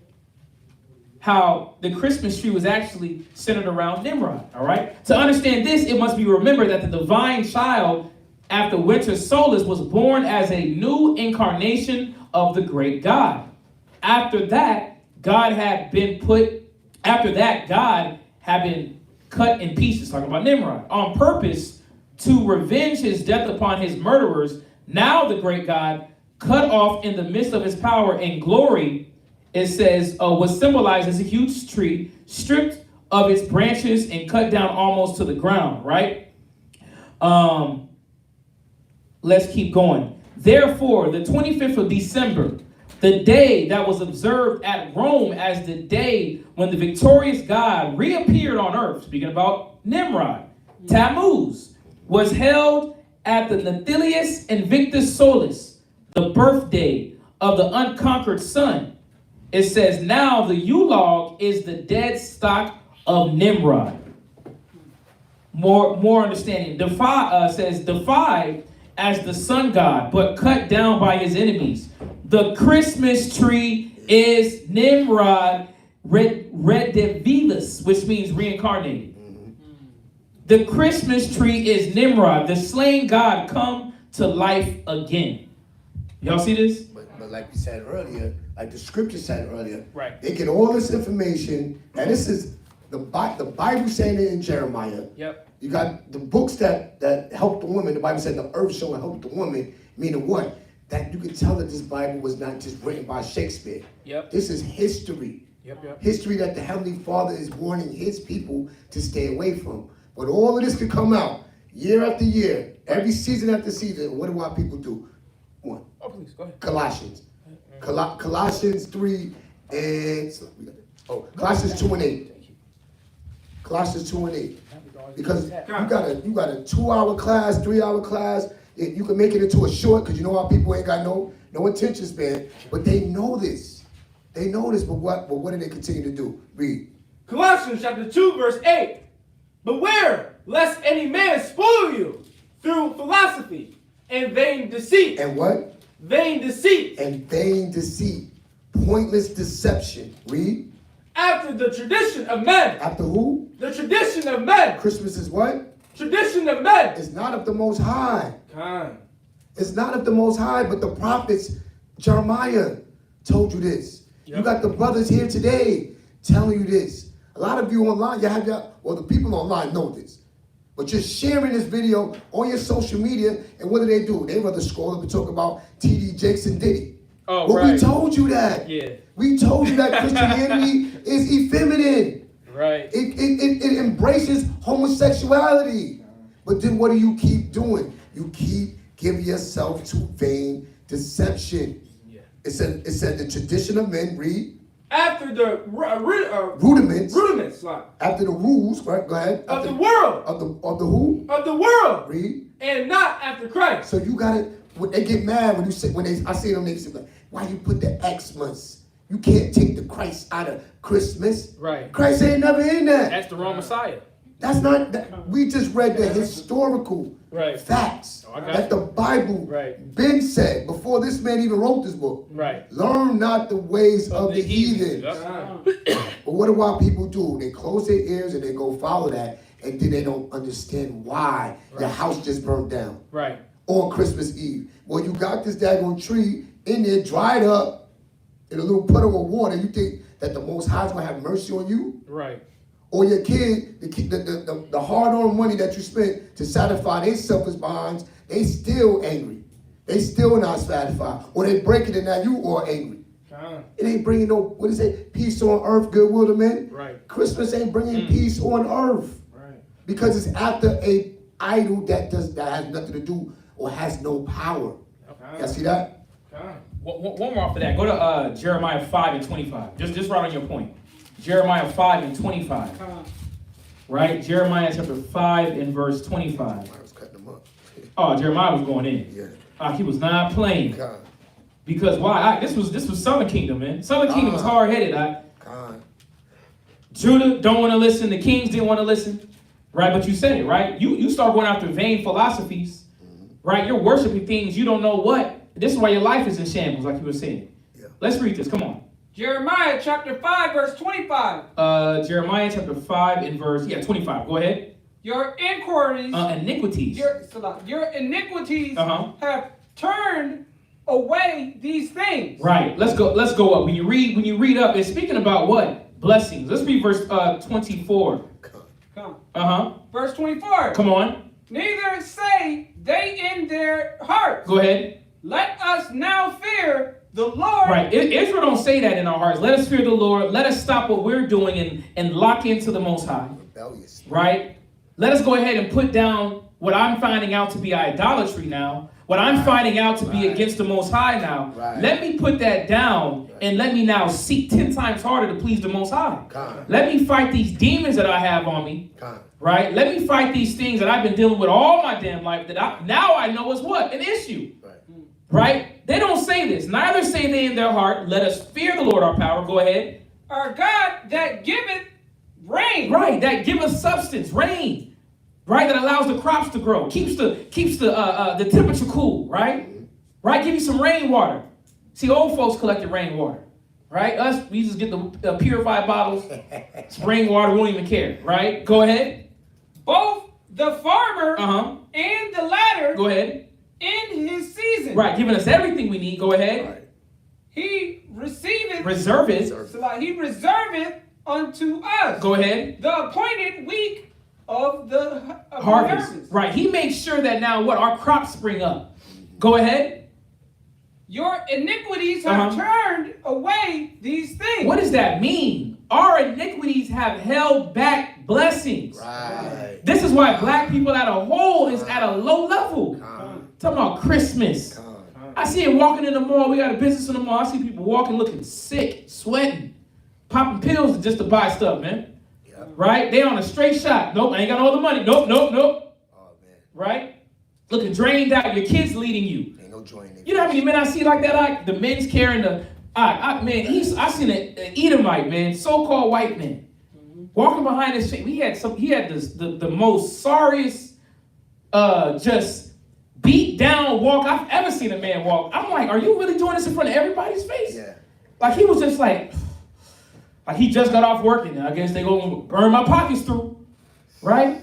How the Christmas tree was actually centered around Nimrod, all right? To understand this, it must be remembered that the divine child after winter's solstice was born as a new incarnation of the great God. After that, God had been cut in pieces, talking about Nimrod, on purpose to revenge his death upon his murderers. Now the great God, cut off in the midst of his power and glory, it says, was symbolized as a huge tree, stripped of its branches and cut down almost to the ground, right? Let's keep going. Therefore, the 25th of December, the day that was observed at Rome as the day when the victorious God reappeared on earth, speaking about Nimrod, Tammuz, was held at the Natilius Invictus Solis, the birthday of the unconquered sun. It says, now the Yulog is the dead stock of Nimrod. More understanding. Defied as the sun god, but cut down by his enemies. The Christmas tree is Nimrod redivivus, which means reincarnated. The Christmas tree is Nimrod, the slain god come to life again. Y'all see this? But like we said earlier, like the scripture said earlier, right? They get all this information, and this is the Bible saying it in Jeremiah. Yep. You got the books that help the woman. The Bible said the earth shall help the woman. Meaning what? That you can tell that this Bible was not just written by Shakespeare. Yep. This is history. Yep. History that the Heavenly Father is warning his people to stay away from. But all of this could come out year after year, every season after season. What do our people do? One. Oh, please, go ahead. Colossians. Colossians 3 and Colossians 2 and 8. Colossians 2 and 8. Because you got a 2-hour class, 3-hour class. You can make it into a short because you know our people ain't got no attention span. But they know this. They know this, but what do they continue to do? Read. Colossians chapter 2, verse 8. Beware, lest any man spoil you through philosophy and vain deceit. And what? Vain deceit. And vain deceit. Pointless deception. Read. After the tradition of men. After who? The tradition of men. Christmas is what? Tradition of men. It's not of the Most High. Kind. It's not of the Most High, but the prophets, Jeremiah told you this. Yep. You got the brothers here today telling you this. A lot of you online, the people online know this. But you're sharing this video on your social media, and what do? They rather scroll up and talk about TD Jakes and Diddy. Oh, well, right. We told you that. Yeah. We told you that Christianity is effeminate. Right. It embraces homosexuality. But then what do you keep doing? You keep giving yourself to vain deception. Yeah. It said the tradition of men, read. After the rudiments. Like. After the rules, right? Go ahead. Of the world. Of the who? Of the world. Read. And not after Christ. So you got it. When they get mad when I see them, they say, "Why you put the Xmas? You can't take the Christ out of Christmas. Right. Christ ain't never in that. That's the wrong Messiah. That's not, we just read the historical Right. facts Oh, I got that the Bible Right. been said before this man even wrote this book. Right. Learn not the ways of the heathen. Yep. But what do our people do? They close their ears and they go follow that, and then they don't understand why your house just burnt down Right. on Christmas Eve. Well, you got this daggone tree in there dried up in a little puddle of water. You think that the Most High is going to have mercy on you? Right. Or your kid, the hard-earned money that you spent to satisfy their selfish bonds, they still angry. They still not satisfied. Or they break it and now you are angry. It ain't bringing no, what is it? Peace on earth, goodwill to men. Right. Christmas ain't bringing peace on earth. Right. Because it's after a idol that has nothing to do or has no power. Okay. Y'all see that? One more off of that. Go to Jeremiah 5 and 25. Just right on your point. Jeremiah 5 and 25. Right? Jeremiah chapter 5 and verse 25. I was cutting them up. Oh, Jeremiah was going in. Yeah. He was not playing. Con. Because why? This was Southern Kingdom, man. Southern Kingdom was hard-headed. Con. Judah don't want to listen. The kings didn't want to listen. Right? But you said it, right? You start going after vain philosophies. Right? You're worshiping things you don't know what. This is why your life is in shambles, like you were saying. Yeah. Let's read this. Come on. Jeremiah chapter 5, verse 25. Jeremiah chapter 5 and verse 25. Go ahead. Your inquiries, Iniquities. your iniquities Uh-huh. have turned away these things. Right. Let's go up. When you read up, it's speaking about what? Blessings. Let's read verse 24. Come. Uh-huh. Verse 24. Come on. Neither say they in their hearts, Go ahead. let us now fear the Lord. Right. Israel don't say that in our hearts. Let us fear the Lord. Let us stop what we're doing and lock into the Most High. Rebellious. Right? Let us go ahead and put down what I'm finding out to be idolatry now. What I'm finding out to be against the Most High now. Right. Let me put that down and let me now seek 10 times harder to please the Most High. Con. Let me fight these demons that I have on me. Con. Right? Let me fight these things that I've been dealing with all my damn life that now I know is what? An issue. Right? They don't say this. Neither say they in their heart, let us fear the Lord our power. Go ahead. Our God that giveth rain. Right, that give us substance, rain. Right, that allows the crops to grow, keeps the temperature cool, right? Right, give you some rainwater. See, old folks collected rainwater, right? Us, we just get the purified bottles, it's rainwater, we don't even care, right? Go ahead. Both the farmer and the latter Go ahead. in his season. Right, giving us everything we need. Go ahead. Right. He receiveth. Reserve it. So like he reserveth unto us. Go ahead. The appointed week of the Harvest. Right, he makes sure that now what? Our crops spring up. Go ahead. Your iniquities have turned away these things. What does that mean? Our iniquities have held back blessings. Right. This is why black people at a whole is at a low level. Talking about Christmas. I see it walking in the mall. We got a business in the mall. I see people walking looking sick, sweating, popping pills just to buy stuff, man. Right? They on a straight shot. Nope, I ain't got all the money. Nope. Oh, man. Right? Looking drained out. Your kids leading you. Ain't no joy in it. You know how many men I see like that? The men's carrying the... man, I seen an Edomite, man, so-called white man, walking behind his face. He had the most sorriest, just beat down walk I've ever seen a man walk. I'm like, are you really doing this in front of everybody's face? Yeah. Like he was just like he just got off working. I guess they gonna burn my pockets through, right?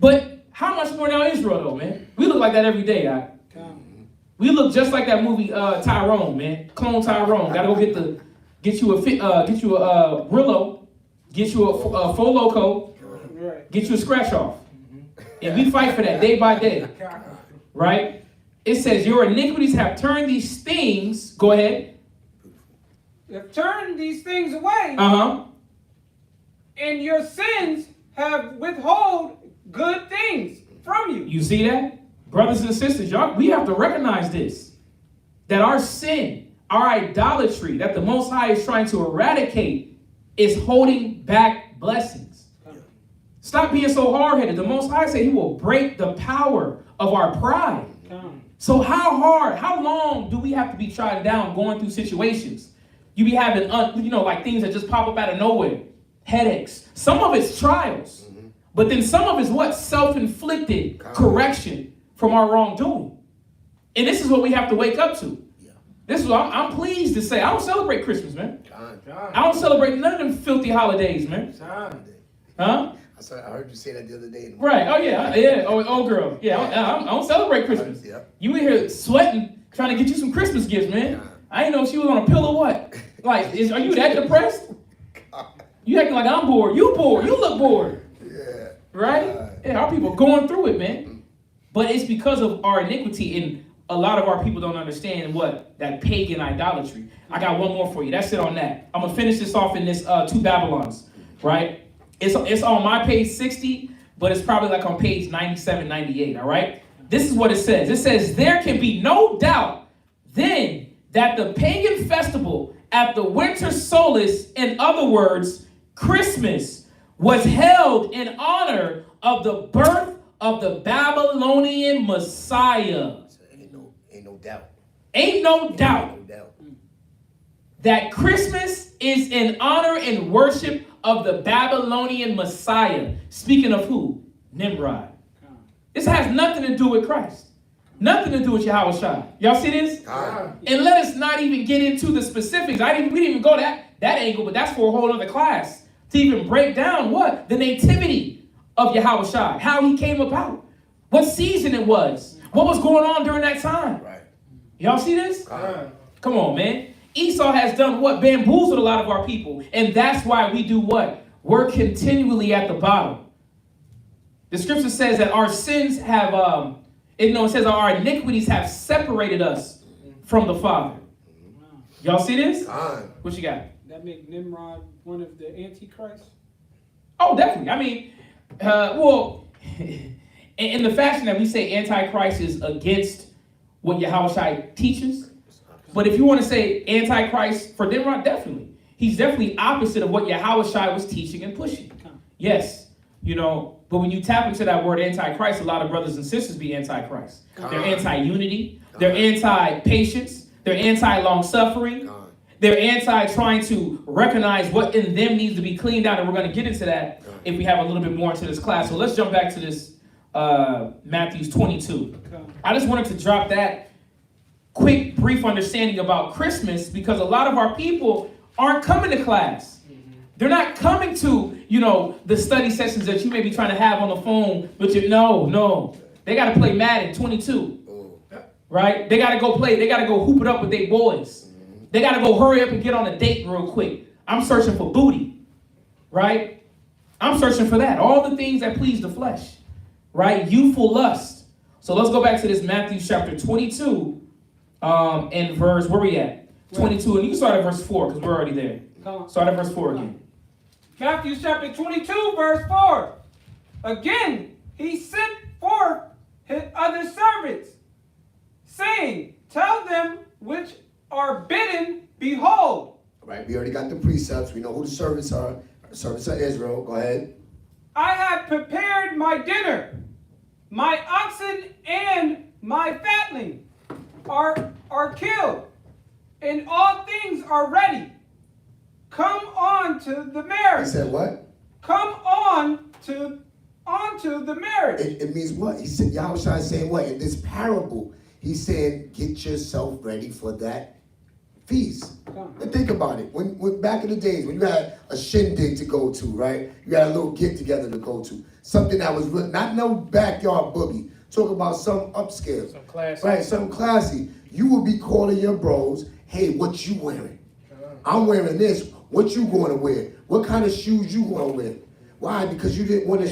But how much more now Israel though, man? We look like that every day. We look just like that movie Tyrone, man. Clone Tyrone. Gotta go get you a Brillo, get you a Faux Loco, get you a scratch off. And we fight for that day by day. Right? It says your iniquities have turned these things. Go ahead. Have turned these things away. And your sins have withhold good things from you. You see that? Brothers and sisters, y'all, we have to recognize this. That our sin, our idolatry, that the Most High is trying to eradicate is holding back blessings. Stop being so hard-headed. The Most High said he will break the power of our pride. So how long do we have to be trodden down going through situations? You be having, like things that just pop up out of nowhere. Headaches. Some of it's trials. But then some of it's what? Self-inflicted correction from our wrongdoing. And this is what we have to wake up to. This is what I'm pleased to say. I don't celebrate Christmas, man. I don't celebrate none of them filthy holidays, man. Huh? I heard you say that the other day. Right. Oh, yeah. Oh, girl. Yeah, I don't celebrate Christmas. You in here sweating, trying to get you some Christmas gifts, man. I didn't know if she was on a pill or what. Like, are you that depressed? You acting like I'm bored. You bored. You look bored. Yeah. Right? Yeah, our people going through it, man. But it's because of our iniquity, and a lot of our people don't understand what? That pagan idolatry. I got one more for you. That's it on that. I'm going to finish this off in this two Babylons, right? It's on my page 60, but it's probably like on page 97, 98, all right? This is what it says. It says, there can be no doubt then that the pagan festival at the winter solstice, in other words, Christmas, was held in honor of the birth of the Babylonian Messiah. Ain't no doubt. Ain't no doubt that Christmas is in honor and worship of the Babylonian Messiah. Speaking of who? Nimrod. This has nothing to do with Christ. Nothing to do with Yahushua. Y'all see this? And let us not even get into the specifics. We didn't even go that angle, but that's for a whole other class. To even break down what? The nativity of Yahushua. How he came about. What season it was. What was going on during that time. Right. Y'all see this? Come on, man. Esau has done what? Bamboozled a lot of our people. And that's why we do what? We're continually at the bottom. The scripture says that our sins have, it says our iniquities have separated us from the Father. Y'all see this? What you got? That make Nimrod one of the antichrists? Oh, definitely. I mean, well, in the fashion that we say Antichrist is against what Yahushua teaches. But if you want to say Antichrist for Nimrod, definitely. He's definitely opposite of what Yahushua was teaching and pushing. Yes, but when you tap into that word Antichrist, a lot of brothers and sisters be Antichrist. They're anti-unity. They're anti-patience. They're anti-long-suffering. They're anti-trying to recognize what in them needs to be cleaned out. And we're going to get into that if we have a little bit more into this class. So let's jump back to this Matthew 22. I just wanted to drop that quick, brief understanding about Christmas because a lot of our people aren't coming to class. They're not coming to, the study sessions that you may be trying to have on the phone. But no. They got to play Madden 22. Right? They got to go play. They got to go hoop it up with their boys. They got to go hurry up and get on a date real quick. I'm searching for booty. Right? I'm searching for that. All the things that please the flesh. Right? Youthful lust. So let's go back to this Matthew chapter 22 and verse, where we at? 22, and you can start at verse 4 because we're already there. Start at verse 4 again. Matthew chapter 22, verse 4. Again, he sent forth his other servants, saying, tell them which are bidden, behold. Right, we already got the precepts. We know who the servants are. The servants of Israel. Go ahead. I have prepared my dinner. My oxen and my fatling are killed, and all things are ready. Come on to the marriage. He said what? Come on to the marriage. It means what? He said, Yahushua is saying what? In this parable, he's saying, get yourself ready for that feast. And think about it. When back in the days, when you had a shindig to go to, right? You had a little get together to go to. Something that was real, not no backyard boogie. Talk about some upscale. Some classy. Right, something classy. You will be calling your bros, hey, what you wearing? I'm wearing this. What you going to wear? What kind of shoes you going to wear? Why? Because you didn't want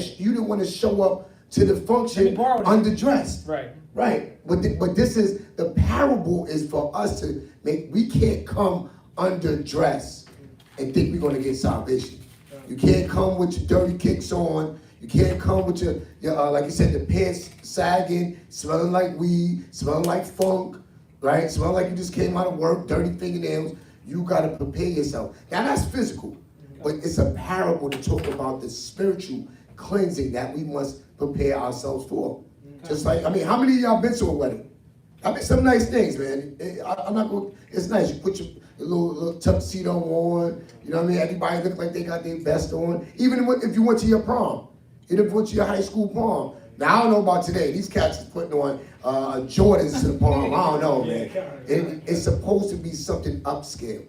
to show up to the function underdressed. Right. But this is the parable is for us to make. We can't come underdressed and think we're going to get salvation. You can't come with your dirty kicks on. You can't come with your like you said, the pants sagging, smelling like weed, smelling like funk, right? Smelling like you just came out of work, dirty fingernails. You got to prepare yourself. Now that's physical, but it's a parable to talk about the spiritual cleansing that we must prepare ourselves for. Just like, how many of y'all been to a wedding? Some nice things, man. I'm not going. It's nice. You put a little tuxedo on. You know what I mean? Everybody look like they got their vest on. Even if you went to your prom, even if you went to your high school prom. Now, I don't know about today. These cats is putting on Jordans to the prom. I don't know, man. It's supposed to be something upscale.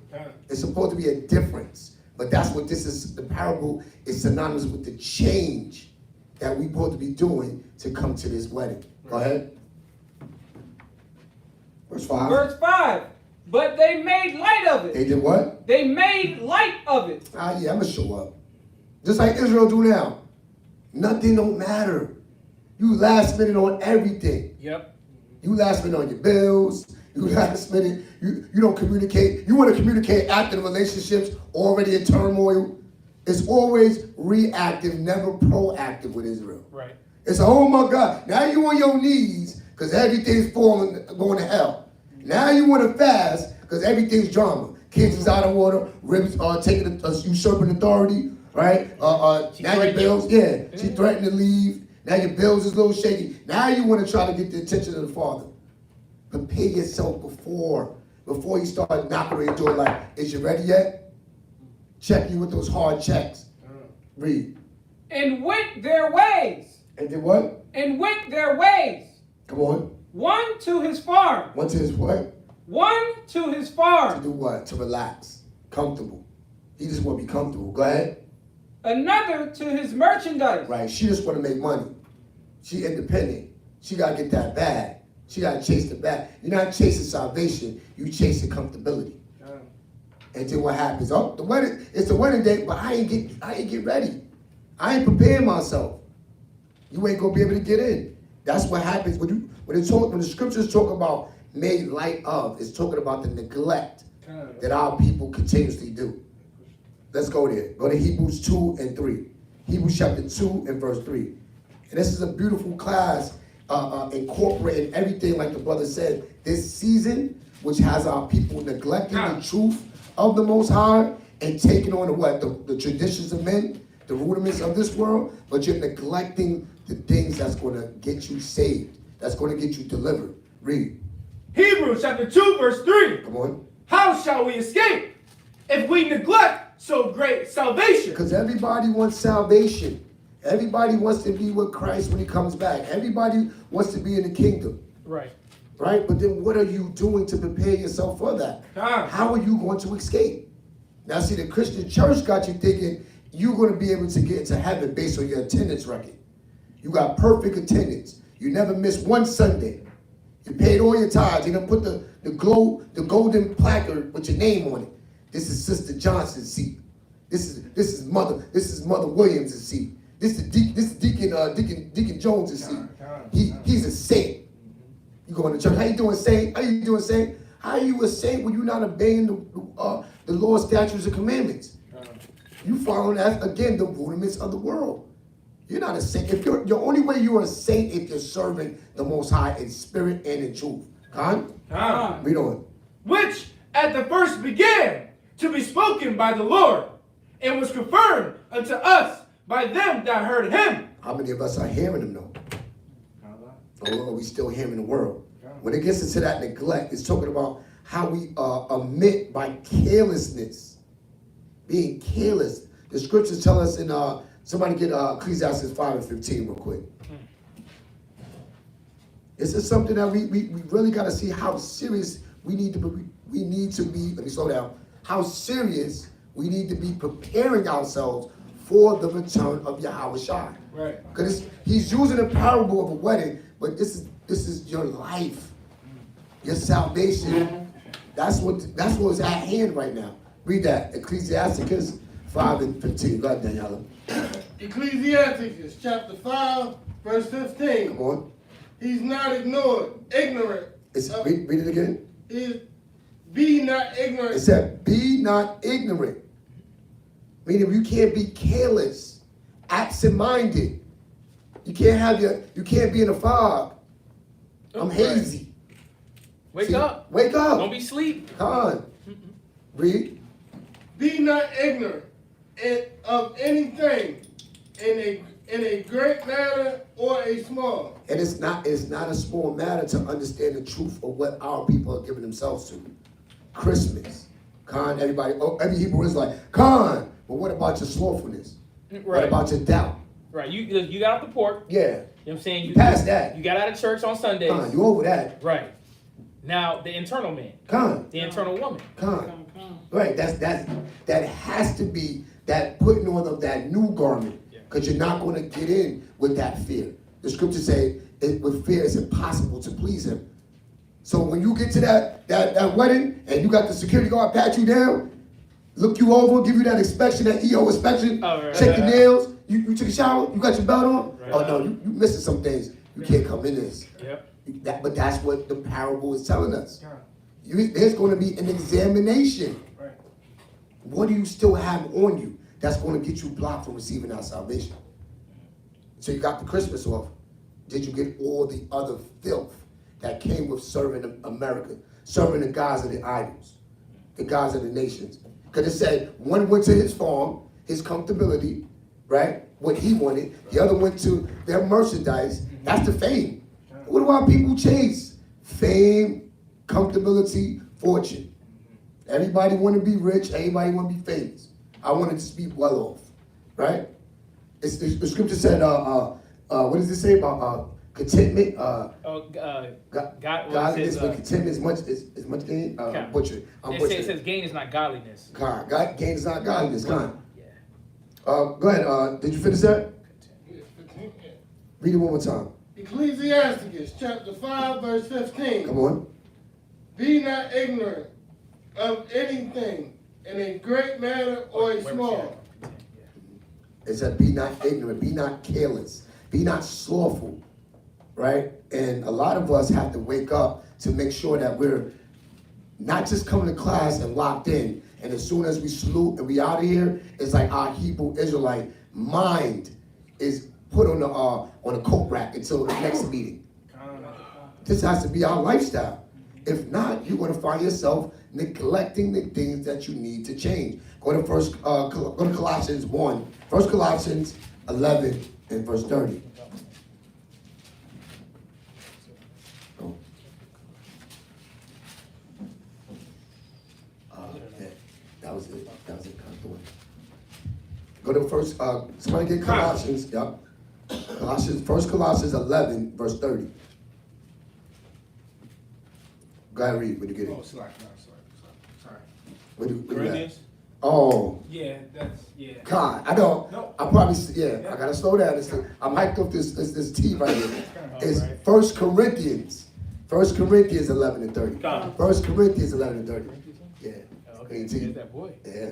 It's supposed to be a difference. But that's what this is. The parable is synonymous with the change that we're supposed to be doing to come to this wedding. Go ahead. Verse 5. Verse 5. But they made light of it. They did what? They made light of it. Yeah, I'm going to show up. Just like Israel do now. Nothing don't matter. You last minute on everything. Yep. You last minute on your bills. You last minute. You don't communicate. You want to communicate after the relationship's already in turmoil. It's always reactive, never proactive with Israel. Right. It's oh my God. Now you on your knees because everything's going to hell. Now you want to fast because everything's drama. Kids is out of water. Ribs are taking usurping authority. Right? Now your bills. Yeah. She threatened to leave. Now your bills is a little shaky. Now you want to try to get the attention of the Father. Prepare yourself before you start knocking on your door like, is you ready yet? Check you with those hard checks. Read. And went their ways. And did what? And went their ways. Come on. One to his farm. One to his what? One to his To farm. do what? To relax. Comfortable. He just want to be comfortable. Go ahead. Another to his merchandise. Right. She just want to make money. She independent. She got to get that bag. She got to chase the bag. You're not chasing salvation. You chasing comfortability. And then what happens? Oh, the wedding. It's the wedding day, but I ain't get ready. I ain't preparing myself. You ain't gonna be able to get in. That's what happens when the scriptures talk about made light of. It's talking about the neglect that our people continuously do. Let's go there. Go to Hebrews 2 and 3. Hebrews chapter 2 and verse 3. And this is a beautiful class incorporating everything, like the brother said, this season, which has our people neglecting the truth of the Most High and taking on the traditions of men, the rudiments of this world, but you're neglecting the things that's going to get you saved, that's going to get you delivered. Read. Hebrews chapter 2 verse 3. Come on. How shall we escape if we neglect so great salvation? Because everybody wants salvation. Everybody wants to be with Christ when he comes back. Everybody wants to be in the kingdom. Right. Right? But then what are you doing to prepare yourself for that? How are you going to escape? Now see, the Christian church got you thinking you're going to be able to get into heaven based on your attendance record. You got perfect attendance. You never missed one Sunday. You paid all your tithes. You done put the golden placard with your name on it. This is Sister Johnson's seat. This is Mother Williams' seat. This is Deacon Jones' seat. He's a saint. You go to church. How you doing, saint? How you doing, saint? How are you a saint when you're not obeying the Lord's statutes and commandments? You following that again the rudiments of the world. You're not a saint. If your only way you're a saint if you're serving the Most High in spirit and in truth. Read on. Which at the first began to be spoken by the Lord, and was confirmed unto us by them that heard him. How many of us are hearing him though? Or are we still hearing the world? When it gets into that neglect, it's talking about how we omit by carelessness. Being careless. The scriptures tell us in, somebody get Ecclesiastes 5 and 15 real quick. This is something that we really got to see how serious we need to be, let me slow down, how serious we need to be preparing ourselves for the return of Yahweh Shai. Right. Because he's using a parable of a wedding, but this is your life, your salvation. That's what's at hand right now. Read that, Ecclesiasticus 5 and 15. Go ahead, Daniela. Ecclesiasticus chapter 5, verse 15. Come on. He's not ignorant. Read it again. Be not ignorant. It said, be not ignorant. Meaning you can't be careless, absent-minded. You can't be in a fog. I'm hazy. Wake up. Wake up. Don't be asleep. Come on. Read. Be not ignorant of anything in a great matter or a small. And it's not a small matter to understand the truth of what our people are giving themselves to. Christmas, Khan, everybody, every Hebrew is like, Khan. But what about your slothfulness? Right. What about your doubt? Right. You got off the pork. Yeah. You know what I'm saying? You Past that. You got out of church on Sundays. Khan, you over that. Right. Now the internal man. Khan. The internal woman. Khan. Right. That has to be that putting on of that new garment. Because you're not going to get in with that fear. The scriptures say with fear it's impossible to please him. So when you get to that wedding and you got the security guard pat you down, look you over, give you that inspection, that EO inspection, check your nails, you took a shower, you got your belt on. Right. Oh no, you missing some things. You can't come in this. Yep. But that's what the parable is telling us. There's going to be an examination. Right. What do you still have on you that's going to get you blocked from receiving our salvation? So you got the Christmas off. Did you get all the other filth that came with serving America, serving the gods of the idols, the gods of the nations? Because it said one went to his farm, his comfortability, right? What he wanted. The other went to their merchandise. That's the fame. What do our people chase? Fame, comfortability, fortune. Everybody want to be rich. Everybody want to be famous. I want to just be well off, right? The scripture said, what does it say about contentment? Godliness, but contentment is much gain. Butchered. It says gain is not godliness. God, gain is not godliness. God. Yeah. Go ahead. Did you finish that? Read it one more time. Ecclesiasticus chapter 5 verse 15. Come on. Be not ignorant of anything in a great matter or a small. It said, be not ignorant, be not careless, be not slothful, right? And a lot of us have to wake up to make sure that we're not just coming to class and locked in, and as soon as we salute and we out of here, it's like our Hebrew Israelite mind is put on the coat rack until the next meeting. This has to be our lifestyle. If not, you're going to find yourself neglecting the things that you need to change. Go to Colossians 1. 1 Colossians 11 and verse 30. Oh. Yeah, that was it. Go to somebody get Colossians. Yep. 1 Colossians 11 verse 30. Go ahead, read. What do you get it? Oh, sorry. What do you Corinthians? Oh. Yeah, yeah. God, I don't. No. I probably, I gotta slow down. I'm hyped up this T right here. It's 1 Corinthians. 1 Corinthians 11 and 30. 1 Corinthians 11 and 30. Yeah. Okay, there's that boy. Yeah.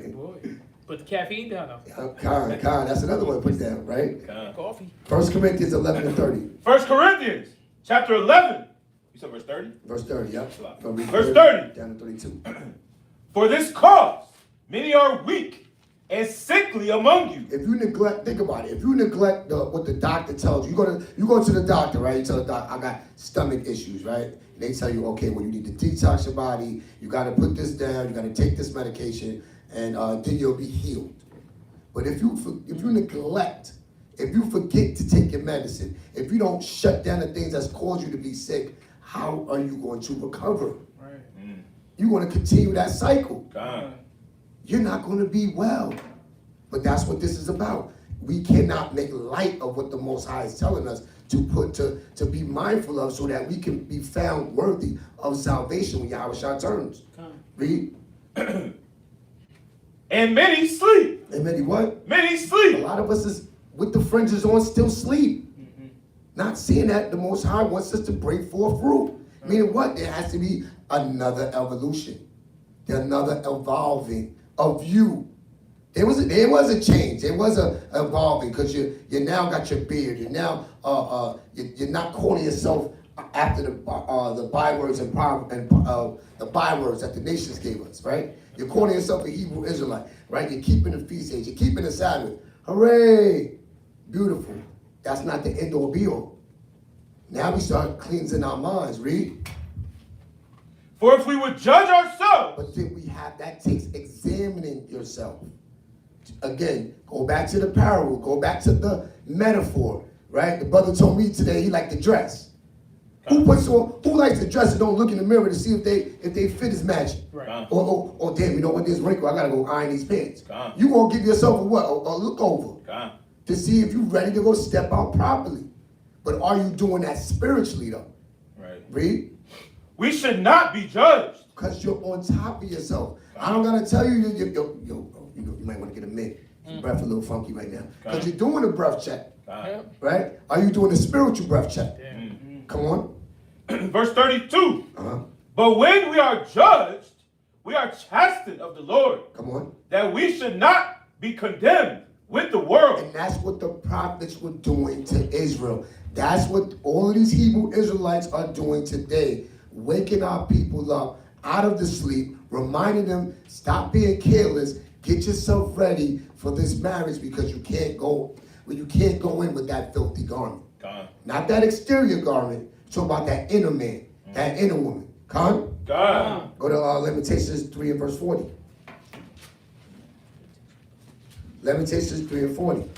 Boy. Put the caffeine down though. Con, that's another one to put down, right? Coffee. 1 Corinthians 11 and 30. 1 Corinthians chapter 11. You said verse 30? Verse 30, yep. Verse 30. Down to 32. For this cause, many are weak and sickly among you. If you neglect, think about it. If you neglect what the doctor tells you, you go to the doctor, right? You tell the doctor, I got stomach issues, right? And they tell you, okay, well, you need to detox your body. You got to put this down. You got to take this medication, and then you'll be healed. But if you neglect, if you forget to take your medicine, if you don't shut down the things that's caused you to be sick, how are you going to recover? Right. You're going to continue that cycle. God. You're not going to be well. But that's what this is about. We cannot make light of what the Most High is telling us to be mindful of so that we can be found worthy of salvation when Yahweh turns. Read. And many sleep. And many what? Many sleep. A lot of us is with the fringes on still sleep. Not seeing that the Most High wants us to bring forth fruit. Meaning what? There has to be another evolution. Another evolving of you. There was a change. There was a evolving because you now got your beard. You now you're not calling yourself after the bywords and the bywords that the nations gave us, right? You're calling yourself a Hebrew Israelite, right? You're keeping the feast days. You're keeping the Sabbath. Hooray! Beautiful. That's not the end or be all. Now we start cleansing our minds. Read. For if we would judge ourselves. But then that takes examining yourself. Again, go back to the parable. Go back to the metaphor, right? The brother told me today he liked to dress. Who puts on? Who likes to dress and don't look in the mirror to see if they fit is matching? Right. Or damn, you know what? This wrinkle, I gotta go iron these pants. Come. You gonna give yourself a what? A look over Come. to see if you're ready to go step out properly. But are you doing that spiritually though? Right. Read. We should not be judged. Because you're on top of yourself. I don't gotta tell you that you might want to get a mint. Your breath a little funky right now. Because you're doing a breath check. Come. Right? Are you doing a spiritual breath check? Come on. Verse 32. Uh-huh. But when we are judged, we are chastened of the Lord, Come on. that we should not be condemned with the world. And that's what the prophets were doing to Israel. That's what all of these Hebrew Israelites are doing today. Waking our people up out of the sleep, reminding them, stop being careless, get yourself ready for this marriage because you can't go in with that filthy garment. Come. Not that exterior garment. Talk about that inner man, that inner woman. Come. God. Go to Lamentations 3 and verse 40. Lamentations 3 and 40.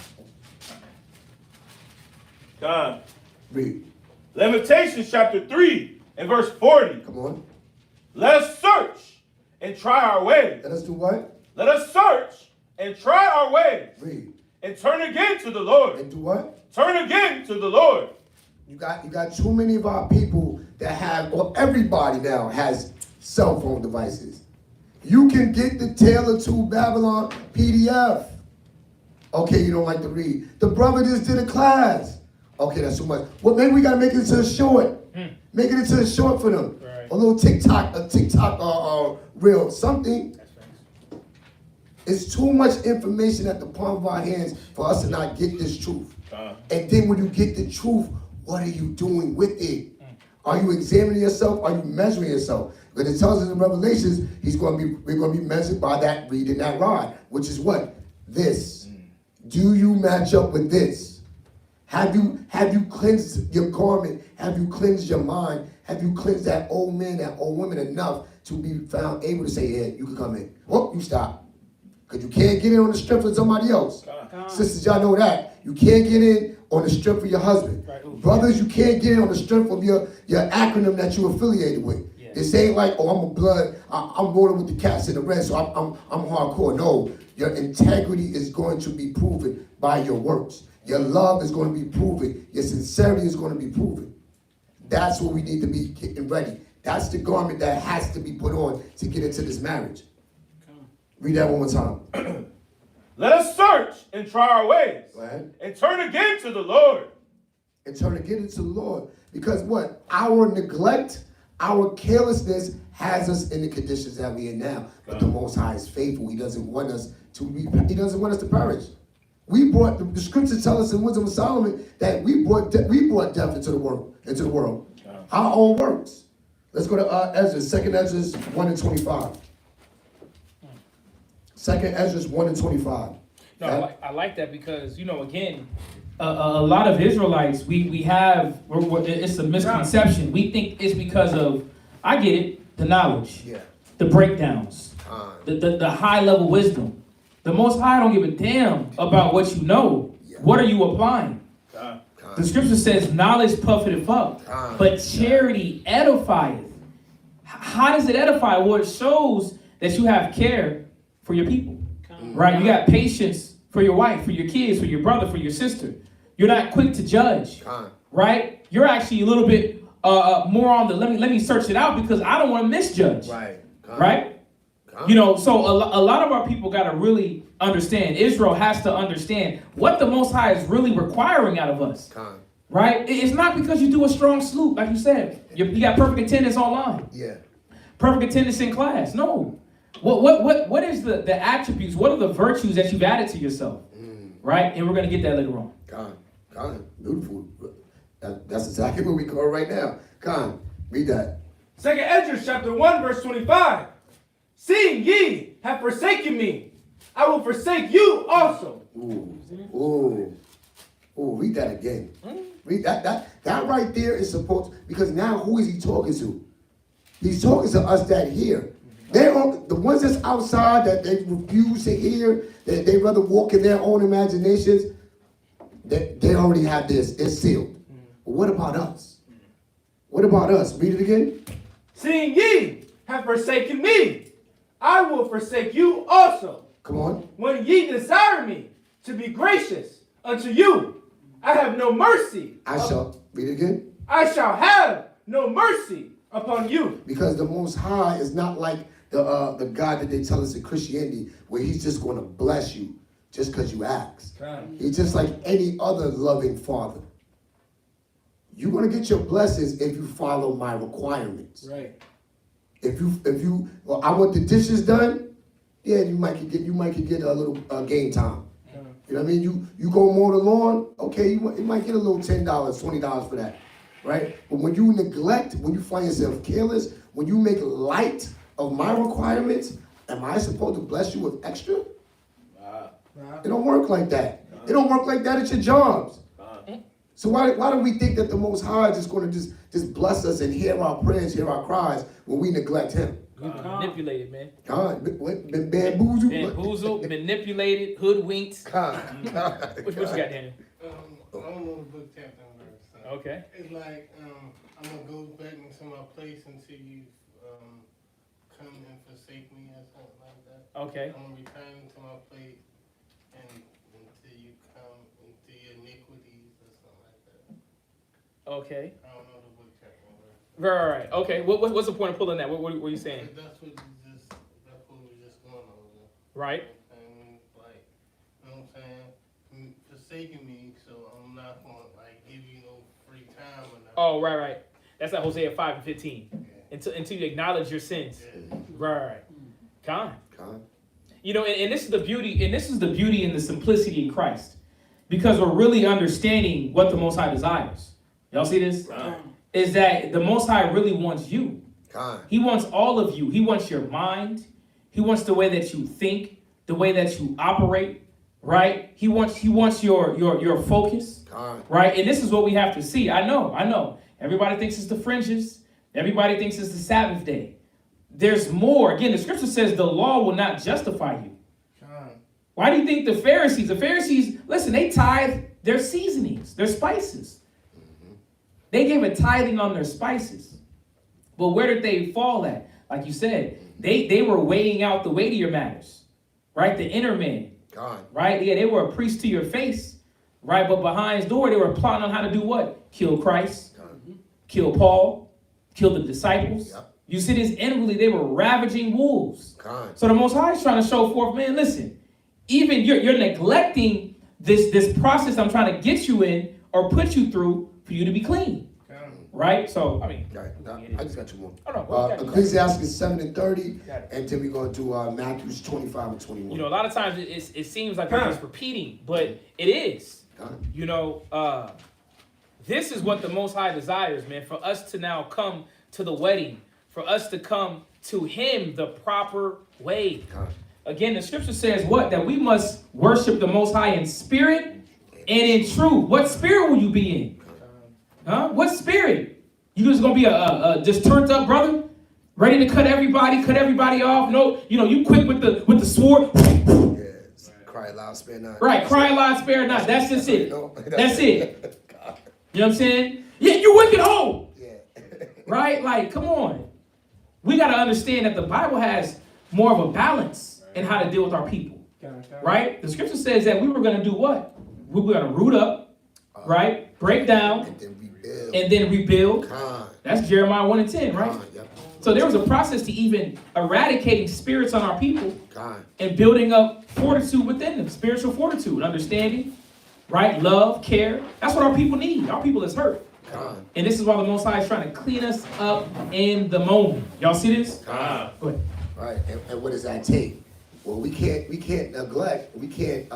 God. Read. Lamentations chapter 3 and verse 40. Come on. Let us search and try our ways. Let us do what? Let us search and try our ways. Read. And turn again to the Lord. And do what? Turn again to the Lord. You got too many of our people that have, or everybody now has cell phone devices. You can get the Taylor to Babylon PDF. Okay, you don't like to read. The brother just did a class. Okay, that's too much. Well, maybe we gotta make it into a short. Make it into a short for them. Right. A little TikTok reel, something. It's too much information at the palm of our hands for us to not get this truth. And then when you get the truth, what are you doing with it? Are you examining yourself? Are you measuring yourself? Because it tells us in Revelations, we're going to be measured by that reading that rod, which is what? This. Do you match up with this? Have you cleansed your garment? Have you cleansed your mind? Have you cleansed that old man, that old woman enough to be found able to say, yeah, you can come in. Whoop, you stop. Because you can't get in on the strength of somebody else. Sisters, y'all know that. You can't get in on the strength of your husband. Right. Brothers, you can't get in on the strength of your acronym that you're affiliated with. Yeah. This ain't like, oh, I'm a blood, I'm rolling with the cats in the red, so I'm hardcore. No, your integrity is going to be proven by your works. Your love is going to be proven. Your sincerity is going to be proven. That's what we need to be getting ready. That's the garment that has to be put on to get into this marriage. Read that one more time. Let us search and try our ways. Go ahead. And turn again to the Lord. And turn again to the Lord. Because what? Our neglect, our carelessness has us in the conditions that we're in now. But the Most High is faithful. He doesn't want us to perish. The scriptures tell us in Wisdom of Solomon that we brought death into the world. Our own works. Let's go to Ezra, 2nd Ezra 1 and 25. 2nd Ezra 1 and 25. No, I like that because, again, a lot of Israelites, it's a misconception. We think it's because of, I get it, the knowledge, the breakdowns, the high level wisdom. The Most High don't give a damn about what you know. What are you applying? The scripture says, knowledge puffeth up, but charity edifieth. How does it edify? Well, it shows that you have care for your people, right? You got patience for your wife, for your kids, for your brother, for your sister. You're not quick to judge, right? You're actually a little bit more on the let me search it out because I don't want to misjudge, right? So a lot of our people got to really understand. Israel has to understand what the Most High is really requiring out of us, right? It's not because you do a strong salute, like you said. You got perfect attendance online, perfect attendance in class. No. What is the attributes? What are the virtues that you've added to yourself? Right? And we're going to get that later on. Beautiful. That's exactly what we call right now. Read that. 2nd Ezra chapter 1 verse 25. Seeing ye have forsaken me, I will forsake you also. Ooh, read that again. Read that right there is supposed, because now who is he talking to? He's talking to us that hear. The ones that's outside that they refuse to hear, that they rather walk in their own imaginations, they already have this, it's sealed. But what about us? What about us? Read it again. Seeing ye have forsaken me, I will forsake you also. Come on. When ye desire me to be gracious unto you, I have no mercy. Read it again. I shall have no mercy upon you. Because the Most High is not like the God that they tell us in Christianity, where he's just going to bless you just because you ask. He's just like any other loving father. You're going to get your blessings if you follow my requirements. Right. If you, well, I want the dishes done, yeah, you might could get a little game time. You know what I mean? You go mow the lawn, okay, you might get a little $10, $20 for that, right? But when you neglect, when you find yourself careless, when you make light of my requirements, am I supposed to bless you with extra? It don't work like that. It don't work like that at your jobs. So why do we think that the Most High is just going to just bless us and hear our prayers, hear our cries when we neglect him? Manipulated, man. God, been bamboozled? Bamboozled, manipulated, hoodwinked. God. What you got, Daniel? I don't know the book chapter and verse. So Okay. it's like I'm gonna go back into my place until you come and forsake me or something like that. Okay. I'm gonna return to my place and until you come into your iniquities or something like that. Okay. I don't know the book chapter and verse. Right. Okay. What's the point of pulling that? What were you saying? That's what we're just going over. Right. And like, you know what I'm saying? Forsaking me, so I'm not gonna like give you no free time or nothing. Oh, right. That's like Hosea 5:15. Yeah. Until you acknowledge your sins. Yeah. Right. Con. God. You know, and this is the beauty, and this is the beauty and the simplicity in Christ, because we're really understanding what the Most High desires. Y'all see this? Is that the Most High really wants you. God. He wants all of you. He wants your mind. He wants the way that you think, the way that you operate, right? He wants your focus, God. right? And this is what we have to see. I know. Everybody thinks it's the fringes. Everybody thinks it's the Sabbath day. There's more. Again, the scripture says the law will not justify you. Why do you think the Pharisees, listen, they tithe their seasonings, their spices. They gave a tithing on their spices. But where did they fall at? Like you said, they were weighing out the weightier matters, right? The inner man, God. right? Yeah, they were a priest to your face, right? But behind his door, they were plotting on how to do what? Kill Christ, kill Paul, kill the disciples. Yep. You see this inwardly, they were ravaging wolves. God. So the Most High is trying to show forth, man, listen, even you're neglecting this process I'm trying to get you in or put you through for you to be clean. Right? So, I mean. Right. I just got two more. Oh, no, Ecclesiastes 7:30, Got it. and then we're going to do Matthew 25 and 21. You know, a lot of times it seems like it's repeating, but it is. God. You know, this is what the Most High desires, man, for us to now come to the wedding, for us to come to Him the proper way. God. Again, the scripture says what? That we must worship the Most High in spirit and in truth. What spirit will you be in? Huh? What spirit? You just gonna be a just turned up brother, ready to cut everybody off? No, you know, you quick with the sword. Yes. Cry loud, spare not. Right, cry loud, spare not. That's just it. That's it. God. You know what I'm saying? Yeah, you wicked hoe. Yeah. Right? Like, come on. We gotta understand that the Bible has more of a balance in how to deal with our people. Right? The scripture says that we were gonna do what? We were gonna root up, right? Break down, and then rebuild. That's Jeremiah 1:10, right? Yep. So there was a process to even eradicating spirits on our people God. and building up fortitude within them, spiritual fortitude, understanding, right? Love, care. That's what our people need. Our people is hurt. God. And this is why the Most High is trying to clean us up in the moment. Y'all see this? God. Go ahead. Right. And what does that take? Well, we can't neglect. We can't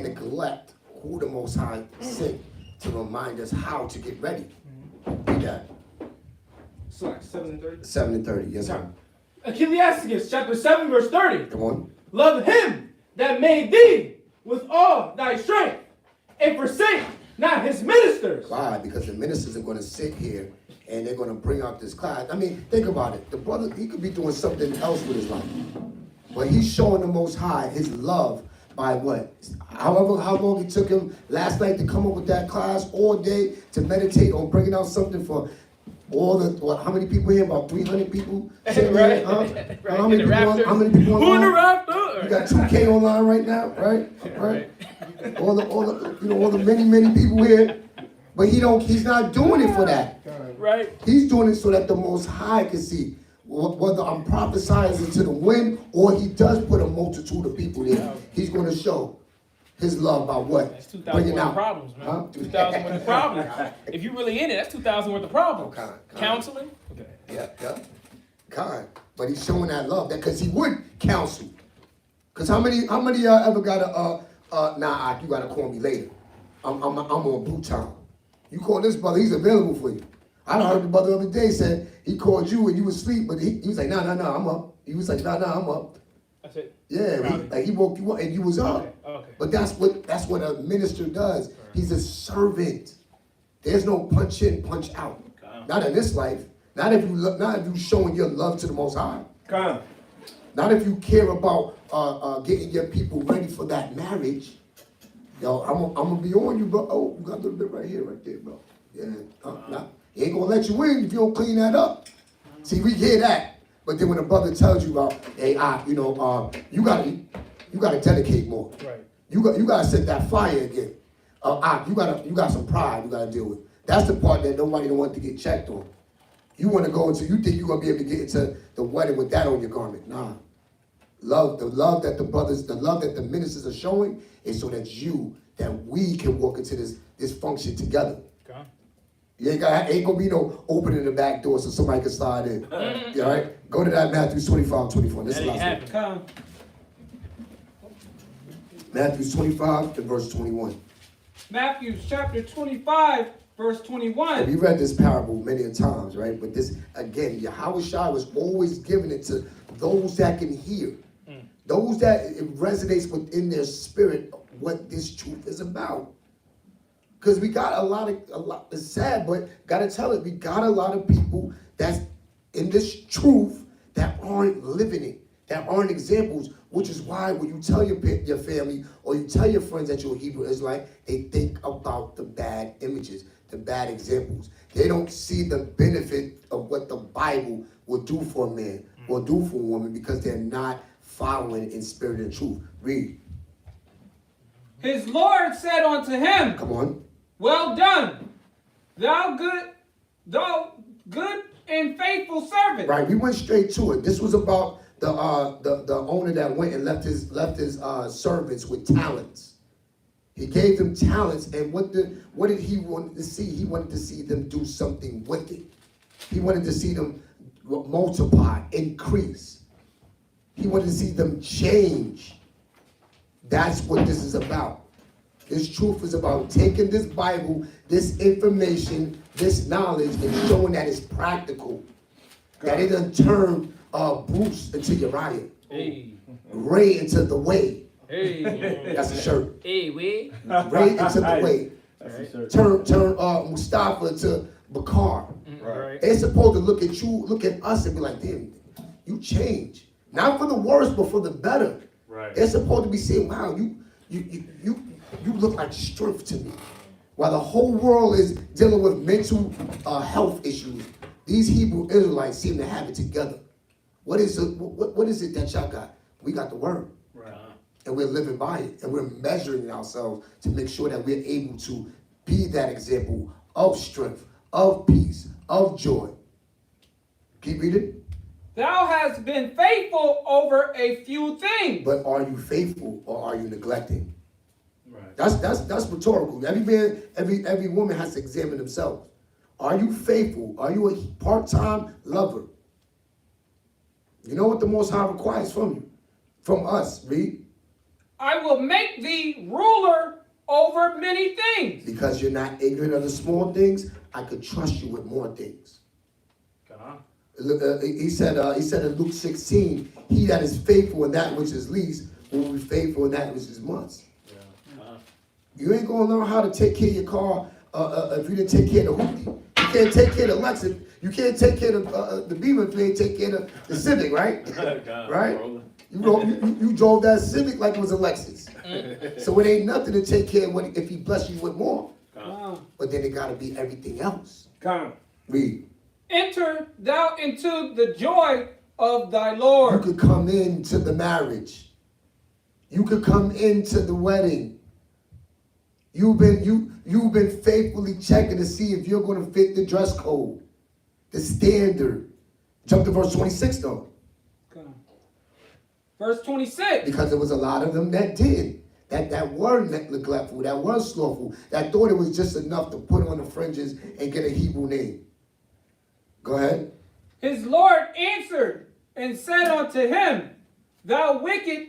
neglect who the Most High sent to remind us how to get ready. Read that. Slack 7:30. 7:30. Yes, sir. Ecclesiastes chapter 7 verse 30. Come on. Love him that made thee with all thy strength, and forsake not his ministers. Why? Because the ministers are going to sit here and they're going to bring out this class. I mean, think about it. The brother, he could be doing something else with his life, but he's showing the Most High his love by what? However, how long it took him last night to come up with that class all day to meditate on bringing out something for all the, what, how many people here? About 300 people? Sitting Right. here, huh? Right. How many In the people? rafters. How many people Who in the online? raptor? You got 2K online right now, right? Right. All the, all the many people here. But he's not doing it for that. Right. He's doing it so that the Most High can see whether I'm prophesying into the wind or he does put a multitude of people there. He's going to show his love by what? That's 2,000 worth of problems, man. Huh? 2,000 worth of problems. If you really in it, that's 2,000 worth of problems. Okay. Counseling. Yeah. Kind. But he's showing that love, that because he would counsel. Because how many of y'all ever got you got to call me later. I'm on boot time. You call this brother, he's available for you. I done heard the brother the other day said he called you and you was asleep, but he was like, no, I'm up. He was like, no, I'm up. That's it. Yeah, he woke you up and you was up. Okay. But that's what a minister does. He's a servant. There's no punch in, punch out. Not in this life. Not if you showing your love to the Most High. Come. Not if you care about getting your people ready for that marriage. Yo, I'm gonna be on you, bro. Oh, you got a little bit right here, right there, bro. Yeah, he ain't gonna let you in if you don't clean that up. See, we hear that, but then when a brother tells you about, hey, you gotta dedicate more. Right. You gotta set that fire again. You got some pride you gotta deal with. That's the part that nobody don't want to get checked on. You want to go into, you think you're gonna be able to get into the wedding with that on your garment? Nah. The love that the ministers are showing is so that we can walk into this function together. Okay. You ain't gonna be no opening the back door so somebody can slide in. You all right? Go to that Matthew 25:24. This is the last one. Come. Matthew 25 and verse 21. Matthew chapter 25, verse 21. We read this parable many a times, right? But this, again, Yahweh Shai was always giving it to those that can hear. Those that it resonates within their spirit what this truth is about. Because we got a lot, it's sad, but gotta tell it, we got a lot of people that's in this truth that aren't living it, that aren't examples, which is why when you tell your family or you tell your friends that you're a Hebrew Israelite, they think about the bad images, the bad examples. They don't see the benefit of what the Bible will do for a man or do for a woman because they're not following in spirit and truth. Read. His Lord said unto him, Come on. well done, thou good and faithful servant. Right, we went straight to it. This was about the owner that went and left his servants with talents. He gave them talents, and what did he want to see? He wanted to see them do something with it. He wanted to see them multiply, increase. He wanted to see them change. That's what this is about. This truth is about taking this Bible, this information, this knowledge, and showing that it's practical. That it doesn't turn Bruce into Uriah. Hey. Ray into the way. Hey. That's a shirt. Hey, we. Ray into the way. That's a shirt. Turn Mustafa to Bakar. Right. They're supposed to look at you, look at us, and be like, damn, you change. Not for the worse, but for the better. Right. They're supposed to be saying, wow, you look like strength to me. While the whole world is dealing with mental health issues, these Hebrew Israelites seem to have it together. What is it that y'all got? We got the word. Right. And we're living by it. And we're measuring ourselves to make sure that we're able to be that example of strength, of peace, of joy. Keep reading. Thou hast been faithful over a few things. But are you faithful or are you neglecting? Right. That's rhetorical. Every man, every woman has to examine themselves. Are you faithful? Are you a part-time lover? You know what the Most High requires from you? From us, read. I will make thee ruler over many things. Because you're not ignorant of the small things, I could trust you with more things. He said in Luke 16, he that is faithful in that which is least will be faithful in that which is much. You ain't gonna learn how to take care of your car if you didn't take care of the hoopty. You can't take care of the Lexus You can't take care of the Beamer if you ain't take care of the Civic, right? Right? You drove that Civic like it was a Lexus. So it ain't nothing to take care of if he bless you with more. But then it got to be everything else. Read. Enter thou into the joy of thy Lord. You could come into the marriage. You could come into the wedding. You've been faithfully checking to see if you're going to fit the dress code, the standard. Jump to verse 26 though. Verse 26. Because there was a lot of them that did. That were neglectful, that were slothful, that thought it was just enough to put on the fringes and get a Hebrew name. Go ahead. His Lord answered and said unto him, thou wicked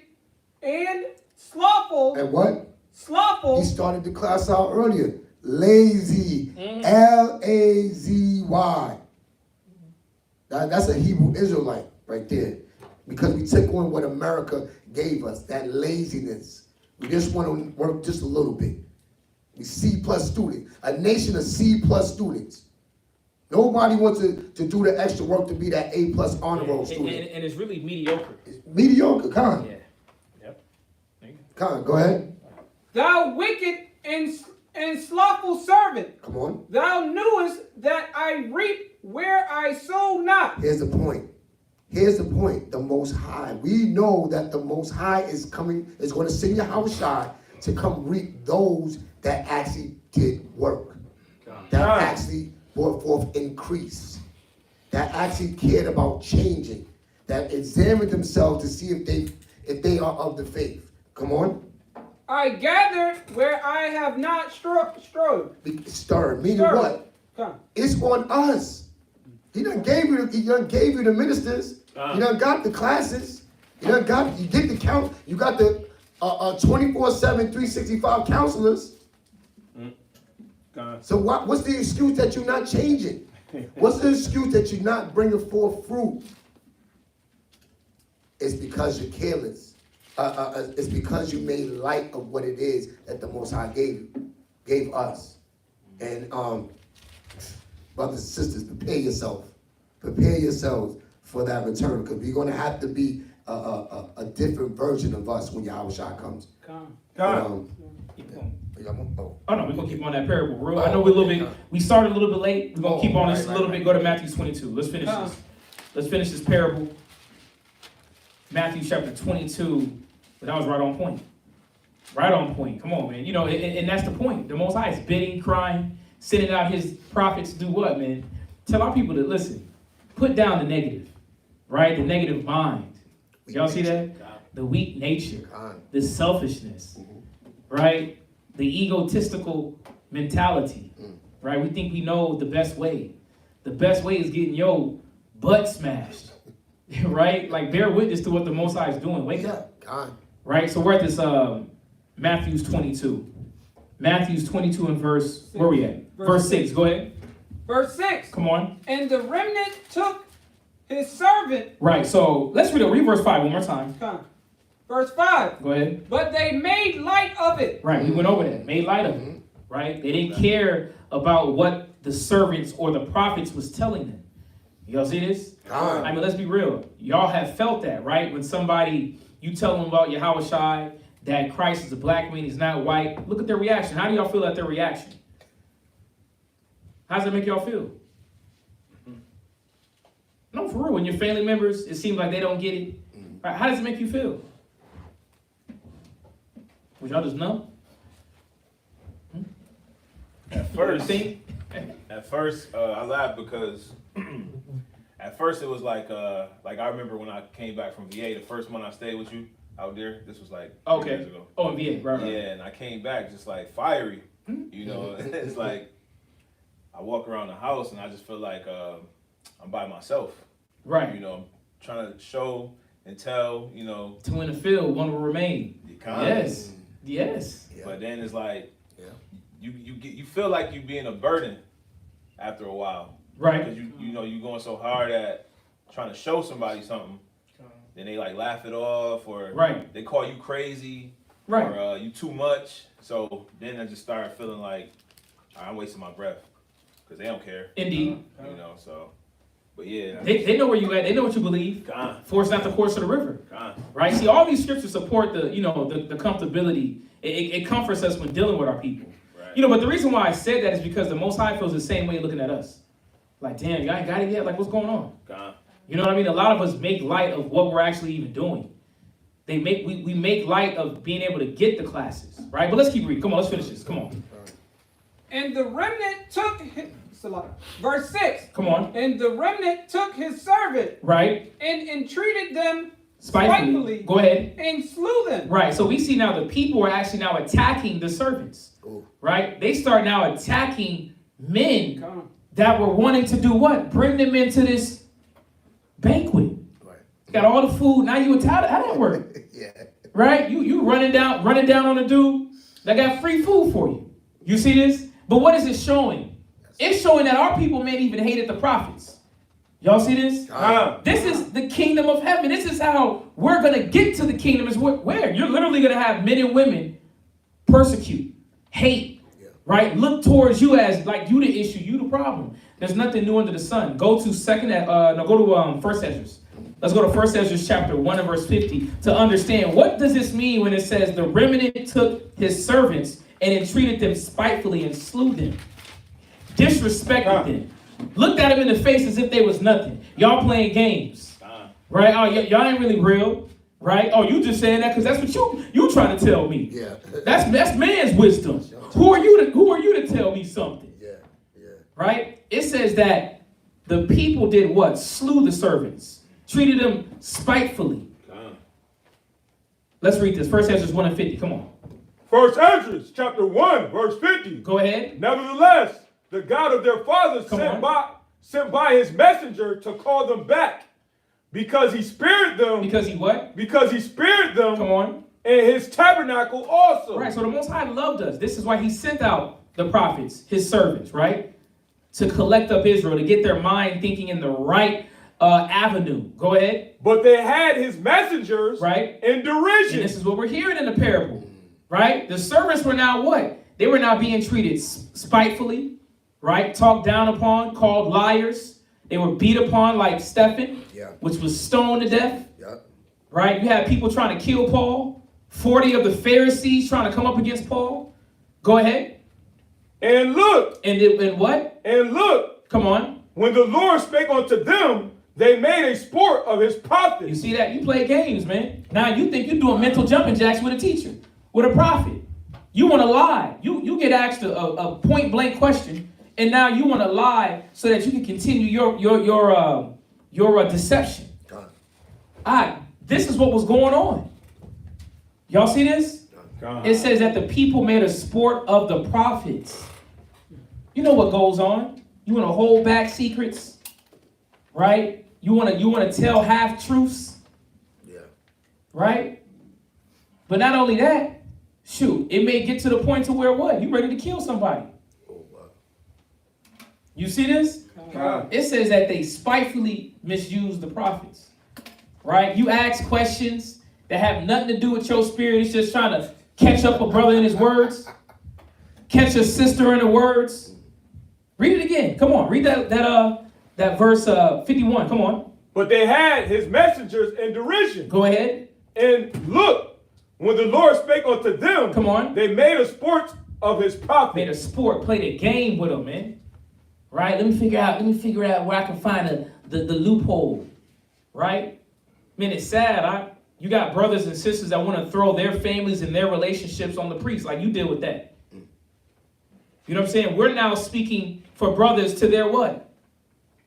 and slothful. And what? Slothful. He started the class out earlier. Lazy. L-A-Z-Y. That's a Hebrew Israelite right there. Because we took on what America gave us, that laziness. We just want to work just a little bit. We C+ students. A nation of C+ students. Nobody wants to do the extra work to be that A+ honor roll student. And it's really mediocre. It's mediocre, come on. Yeah. Yep. Come on, go ahead. Thou wicked and slothful servant. Come on. Thou knewest that I reap where I sow not. Here's the point. Here's the point. The Most High. We know that the Most High is going to send Yahushua to come reap those that actually did work. That actually brought forth increase. That actually cared about changing. That examined themselves to see if they are of the faith. Come on. I gathered where I have not strode. Stirred. Meaning what? Come. It's on us. He done gave you the ministers. You done got the classes. You get the count. You got the 24/7, 365 counselors. So what's the excuse that you're not changing? What's the excuse that you're not bringing forth fruit? It's because you're careless. It's because you made light of what it is that the Most High gave us. And brothers and sisters, prepare yourself. Prepare yourselves for that return, because we're going to have to be a different version of us when Yahushua comes. Keep going. Oh no, we're gonna keep on that parable, bro. I know we're a little bit. We started a little bit late. We're gonna keep on this a little bit. Go to Matthew 22. Let's finish this. Let's finish this parable. Matthew chapter 22. But that was right on point. Right on point. Come on, man. You know, and that's the point. The Most High is bidding, crying, sending out His prophets to do what, man? Tell our people to listen. Put down the negative, right? The negative mind. Y'all see that? The weak nature, the selfishness, right? The egotistical mentality, right? We think we know the best way. The best way is getting your butt smashed, right? Like, bear witness to what the Most High is doing. Wake up, right? So we're at this Matthew's 22. Matthew's 22 and verse, where we at? Verse 6, go ahead. Verse 6. Come on. And the remnant took his servant. Right, so let's read verse 5 one more time. Come. Verse 5. Go ahead. But they made light of it. Right, we went over that. Made light of it. Right? They didn't care about what the servants or the prophets was telling them. Y'all see this? I mean, let's be real. Y'all have felt that, right? When somebody, you tell them about Yahushua, that Christ is a black man, he's not white. Look at their reaction. How do y'all feel at their reaction? How does it make y'all feel? No, for real. When your family members, it seems like they don't get it. Right? How does it make you feel? Would y'all just know? At first, I laughed because at first it was like I remember when I came back from VA, the first month I stayed with you out there. This was like 3 years ago. Oh, in VA, right. Yeah, and I came back just like fiery, you know. It's like I walk around the house and I just feel like I'm by myself. Right. You know, I'm trying to show and tell, you know. To win the field, one will remain. Yes. Yes. But then it's like, you feel like you being a burden after a while, right? Because you know you going so hard at trying to show somebody something, then they like laugh it off, or they call you crazy, or you too much. So then I just started feeling like I'm wasting my breath because they don't care. Indeed. You know, so But yeah. They know where you at. They know what you believe. Force not the course of the river. Right? See, all these scriptures support the comfortability. It comforts us when dealing with our people. Right. But the reason why I said that is because the Most High feels the same way looking at us. Like, damn, y'all ain't got it yet? Like, what's going on? You know what I mean? A lot of us make light of what we're actually even doing. We make light of being able to get the classes, right? But let's keep reading. Come on, let's finish this. Come on. And the remnant took his, verse 6. Come on. And the remnant took his servant. Right. And entreated them spitefully. Go ahead. And slew them. Right. So we see now the people are actually now attacking the servants. Ooh. Right? They start now attacking men that were wanting to do what? Bring them into this banquet. Right. Got all the food. Now you attack. How that work? Yeah. Right? You running down on a dude that got free food for you. You see this? But what is it showing? It's showing that our people may even hated the prophets. Y'all see this? This is the kingdom of heaven. This is how we're going to get to the kingdom. Is where? You're literally going to have men and women persecute, hate, right? Look towards you as like you the issue, you the problem. There's nothing new under the sun. Go to First Ezra. Let's go to First Ezra chapter 1 and verse 50 to understand what does this mean when it says the remnant took his servants and entreated them spitefully and slew them, disrespected them, looked at them in the face as if they was nothing. Y'all playing games, right? Oh, y'all ain't really real, right? Oh, you just saying that because that's what you trying to tell me. Yeah, that's man's wisdom. Who are you to tell me something? Yeah. Right? It says that the people did what? Slew the servants. Treated them spitefully. Let's read this. First Ezra 1 and 50. Come on. First Ezra chapter 1, verse 50. Go ahead. Nevertheless, the God of their fathers sent by his messenger to call them back, because he spared them. Because he what? Because he spared them. Come on. And his tabernacle also. Right. So the Most High loved us. This is why he sent out the prophets, his servants, right, to collect up Israel, to get their mind thinking in the right avenue. Go ahead. But they had his messengers, right, in derision. And this is what we're hearing in the parable, right? The servants were now what? They were now being treated spitefully, right? Talked down upon, called liars. They were beat upon like Stephen, which was stoned to death, right? You had people trying to kill Paul. 40 of the Pharisees trying to come up against Paul. Go ahead. And look. And what? And look. Come on. When the Lord spake unto them, they made a sport of his prophets. You see that? You play games, man. Now you think you're doing mental jumping jacks with a teacher, with a prophet. You want to lie. You get asked a point blank question, and now you want to lie so that you can continue your deception. This is what was going on. Y'all see this? It says that the people made a sport of the prophets. You know what goes on. You want to hold back secrets, right? You want to tell half truths, right? But not only that, shoot, it may get to the point to where what? You ready to kill somebody. You see this? It says that they spitefully misused the prophets, right? You ask questions that have nothing to do with your spirit. It's just trying to catch up a brother in his words, catch a sister in the words. Read it again. Come on. Read that verse 51. Come on. But they had his messengers in derision. Go ahead. And look, when the Lord spake unto them, come on, they made a sport of his prophets. Made a sport, played a game with them, man. Right? Let me figure out where I can find the loophole. Right? Man, it's sad. You got brothers and sisters that want to throw their families and their relationships on the priest, like you deal with that. You know what I'm saying? We're now speaking for brothers to their what?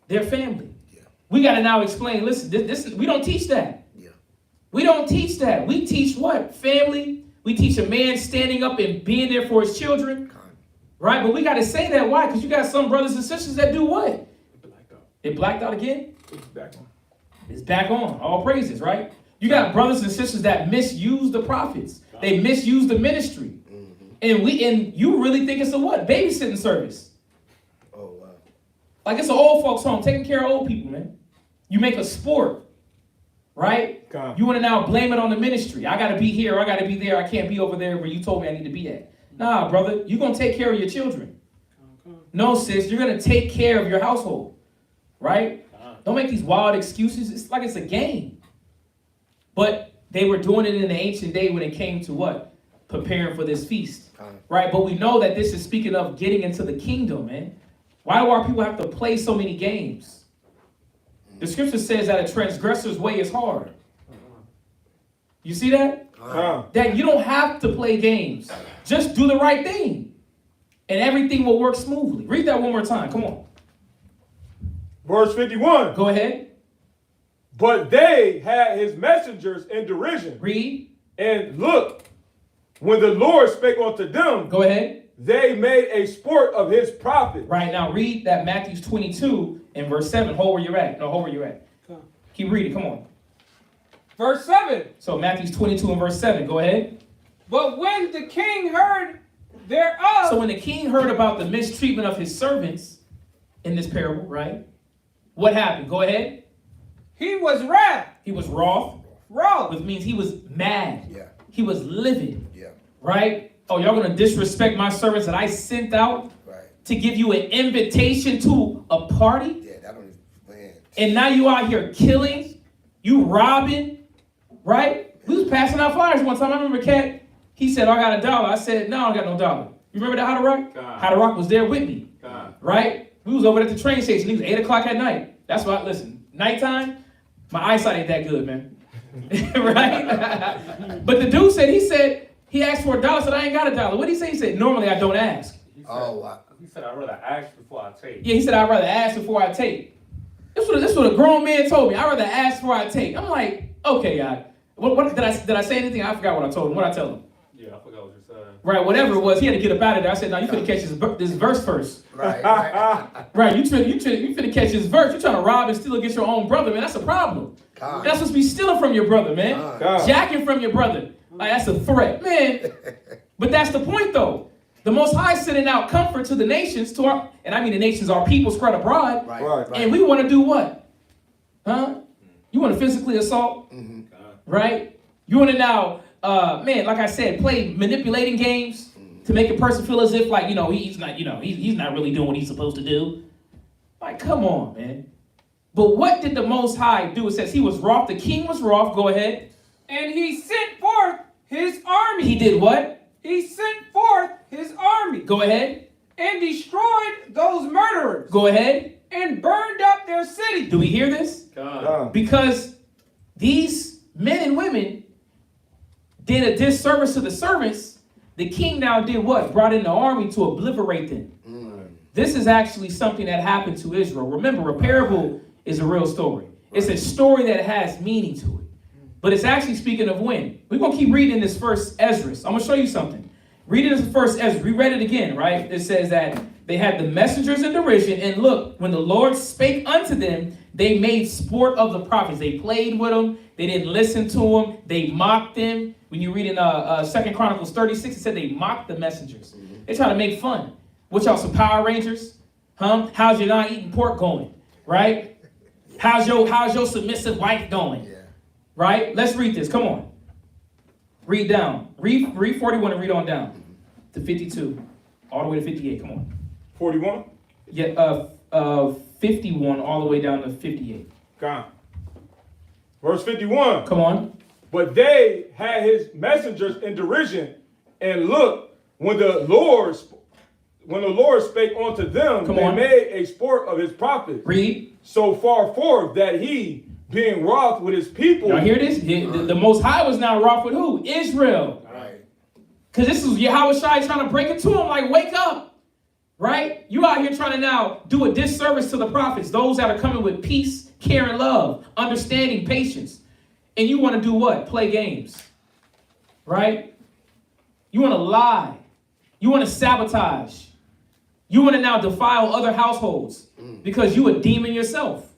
Their family. Yeah. We got to now explain, listen, this we don't teach that. Yeah. We don't teach that. We teach what? Family. We teach a man standing up and being there for his children. Right? But we got to say that. Why? Because you got some brothers and sisters that do what? It blacked out again? It's back on. It's back on. All praises, right? You got brothers and sisters that misuse the prophets. They misuse the ministry. And you really think it's a what? Babysitting service. Oh, wow. Like it's an old folks home, taking care of old people, man. You make a sport, right? God. You want to now blame it on the ministry. I got to be here, I got to be there, I can't be over there where you told me I need to be at. Nah, brother, you're going to take care of your children. No, sis, you're going to take care of your household, right? Don't make these wild excuses. It's like it's a game. But they were doing it in the ancient day when it came to what? Preparing for this feast. Right? But we know that this is speaking of getting into the kingdom, man. Why do our people have to play so many games? The scripture says that a transgressor's way is hard. You see that? That you don't have to play games. Just do the right thing. And everything will work smoothly. Read that one more time. Come on. Verse 51. Go ahead. But they had his messengers in derision. Read. And look, when the Lord spake unto them, go ahead. They made a sport of his prophet. Right, now read that Matthew 22 and verse 7. Hold where you're at. No, hold where you're at. Keep reading. Come on. Verse 7. So Matthew 22 and verse 7. Go ahead. But when the king heard thereof. So when the king heard about the mistreatment of his servants in this parable, right? What happened? Go ahead. He was wrath. He was wroth. Wroth. Which means he was mad. Yeah. He was livid. Yeah. Right? Oh, y'all gonna disrespect my servants that I sent out to give you an invitation to a party? Yeah, that don't even. And now you out here killing, you robbing, right? We was passing out flyers one time. I remember Cat, he said, I got $1. I said, no, I don't got no dollar. You remember that How to Rock? How to Rock was there with me. Right? We was over at the train station. It was 8 o'clock at night. That's why, listen, nighttime, my eyesight ain't that good, man. Right? But the dude said, he asked for $1, said I ain't got $1. What did he say? He said, normally I don't ask. Wow. He said, I'd rather ask before I take. Yeah, he said, I'd rather ask before I take. This is what a grown man told me. I'd rather ask before I take. I'm like, okay, God. What did I say anything? I forgot what I told him. What did I tell him? Yeah, I forgot what you said. Right, whatever it was, he had to get up out of there. I said, no, you finna catch this verse first. Right. Right, you finna catch this verse. You're trying to rob and steal against your own brother, man. That's a problem. God. That's supposed to be stealing from your brother, man. God. Jacking from your brother. Like, that's a threat, man. But that's the point, though. The Most High is sending out comfort to the nations, and I mean the nations, our people spread abroad. Right. And we want to do what? Huh? You want to physically assault? Mm-hmm. Right? You want to now, man, like I said, play manipulating games to make a person feel as if, like, he's not really doing what he's supposed to do. Like, come on, man. But what did the Most High do? It says he was wroth. The king was wroth. Go ahead. And he sent forth his army. He did what? He sent forth his army. Go ahead. And destroyed those murderers. Go ahead. And burned up their city. Do we hear this? God. Because these men and women did a disservice to the servants. The king now did what? Brought in the army to obliterate them. This is actually something that happened to Israel. Remember, a parable is a real story. It's a story that has meaning to it. But it's actually speaking of when. We're going to keep reading this first Ezra. I'm going to show you something. Read it as the first Ezra. We read it again, right? It says that they had the messengers in derision. And look, when the Lord spake unto them, they made sport of the prophets. They played with them. They didn't listen to them. They mocked them. When you read in 2 Chronicles 36, it said they mocked the messengers. They try to make fun. What y'all, some Power Rangers? Huh? How's your not eating pork going? Right? How's your submissive wife going? Right? Let's read this. Come on. Read down. Read 41 and read on down to 52. All the way to 58. Come on. 41? Yeah, 51 all the way down to 58. God. Verse 51. Come on. But they had his messengers in derision, and look, when the Lord spake unto them, they made a sport of his prophets. Read. So far forth that he, being wroth with his people. Y'all hear this? The Most High was now wroth with who? Israel. Right. Because this is Yahweh Shai trying to break it to him, like, wake up. Right? You out here trying to now do a disservice to the prophets, those that are coming with peace, care, and love, understanding, patience. And you want to do what? Play games. Right? You want to lie. You want to sabotage. You want to now defile other households because you a demon yourself.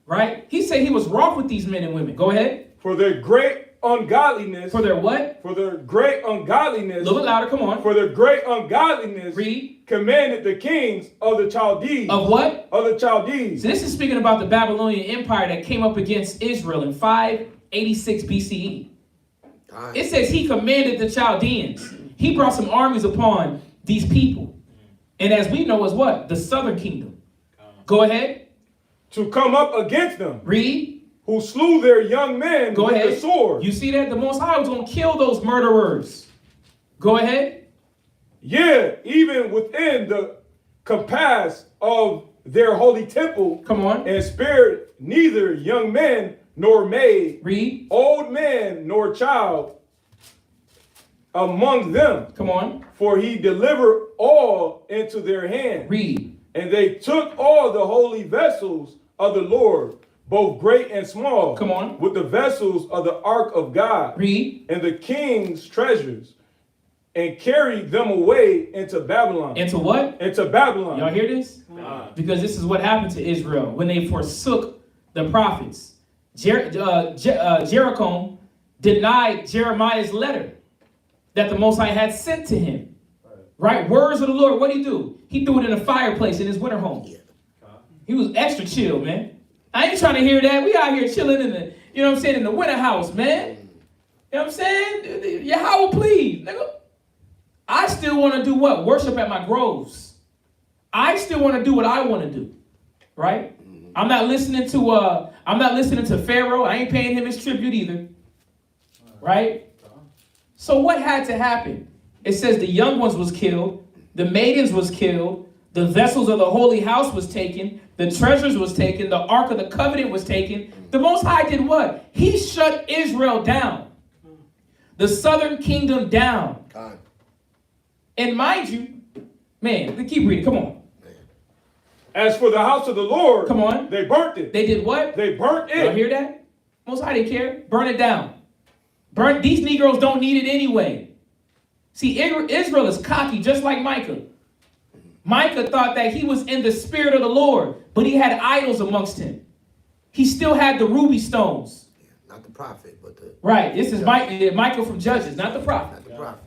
Right? He said he was wroth with these men and women. Go ahead. For their great ungodliness. For their what? For their great ungodliness. A little bit louder, come on. For their great ungodliness. Read. Commanded the kings of the Chaldees. Of what? Of the Chaldees. So this is speaking about the Babylonian Empire that came up against Israel in 586 BCE. It says he commanded the Chaldeans. He brought some armies upon these people. And as we know as what? The southern kingdom. Go ahead. to come up against them. Read. Who slew their young men Go with ahead. the sword. You see that? The Most High was going to kill those murderers. Go ahead. Yeah, even within the compass of their holy temple. Come on. And spared neither young men nor maid. Read. Old man nor child among them. Come on. For he delivered all into their hand. Read. And they took all the holy vessels of the Lord, both great and small. Come on. With the vessels of the ark of God. Read. And the king's treasures. And carried them away into Babylon. Into what? Into Babylon. Y'all hear this? Because this is what happened to Israel when they forsook the prophets. Jeroboam denied Jeremiah's letter that the Most High had sent to him. Right? Words of the Lord. What did he do? He threw it in a fireplace in his winter home. He was extra chill, man. I ain't trying to hear that. We out here chilling in the, you know what I'm saying, in the winter house, man. You know what I'm saying? Yahweh, please, nigga. I still want to do what? Worship at my groves. I still want to do what I want to do. Right? I'm not listening to Pharaoh. I ain't paying him his tribute either. Right? So what had to happen? It says the young ones was killed, the maidens was killed, the vessels of the holy house was taken, the treasures was taken, the ark of the covenant was taken. The Most High did what? He shut Israel down. The southern kingdom down. God. And mind you, man, keep reading, come on. As for the house of the Lord, come on, they burnt it. They did what? They burnt it. Y'all hear that? Most High didn't care. Burn it down. Burn. These Negroes don't need it anyway. See, Israel is cocky, just like Micah. Micah thought that he was in the spirit of the Lord, but he had idols amongst him. He still had the ruby stones. Yeah, not the prophet, but the... Right, this is Micah from Judges, not the prophet. Not the prophet.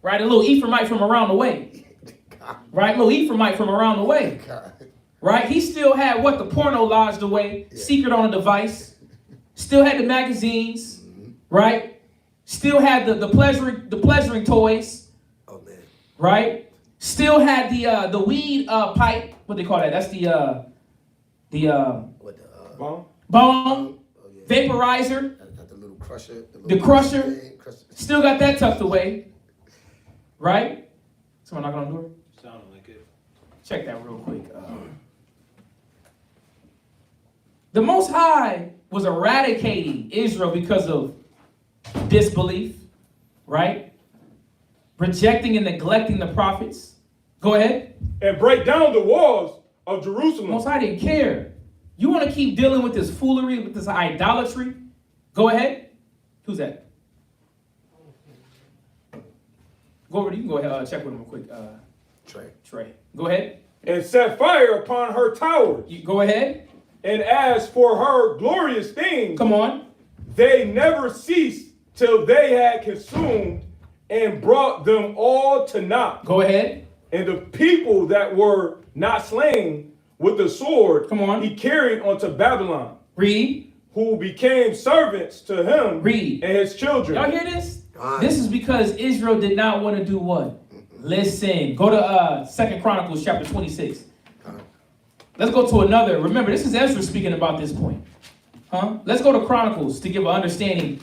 Right, a little Ephraimite from around the way. Right, little Ephraimite from around the way. Right, he still had what? The porno lodged away, secret on a device. Still had the magazines, right? Still had the pleasuring toys. Oh man. Right? Still had the weed pipe. What they call that? That's bomb. Bomb. Vaporizer. Got the little crusher. The crusher. Still got that tucked away. Right? Someone knocking on the door? Sounded like it. Check that real quick. The Most High was eradicating Israel because of disbelief, right? Rejecting and neglecting the prophets. Go ahead. And break down the walls of Jerusalem. Most High didn't care. You want to keep dealing with this foolery, with this idolatry? Go ahead. Who's that? Go over. You can go ahead. Check with him real quick. Trey. Go ahead. And set fire upon her towers. Go ahead. And as for her glorious things, come on, they never ceased till they had consumed and brought them all to naught. Go ahead. And the people that were not slain with the sword, come on, he carried unto Babylon. Read. Who became servants to him. Read. And his children. Y'all hear this? This is because Israel did not want to do what? Listen. Go to 2 Chronicles chapter 26. Let's go to another. Remember, this is Ezra speaking about this point. Let's go to Chronicles to give an understanding.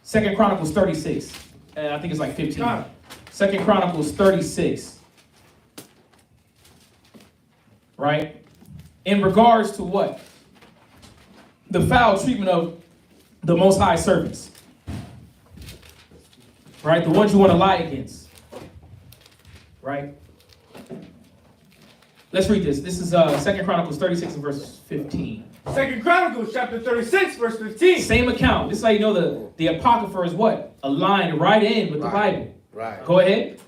2 Chronicles 36. I think it's like 15. 2 Chronicles 36. Right? In regards to what? The foul treatment of the Most High servants. Right? The ones you want to lie against. Right? Let's read this. This is 2 Chronicles 36 and verse 15. 2 Chronicles chapter 36, verse 15. Same account. This is how you know the Apocrypha is what? Aligned right in with the Bible. Right. Go ahead.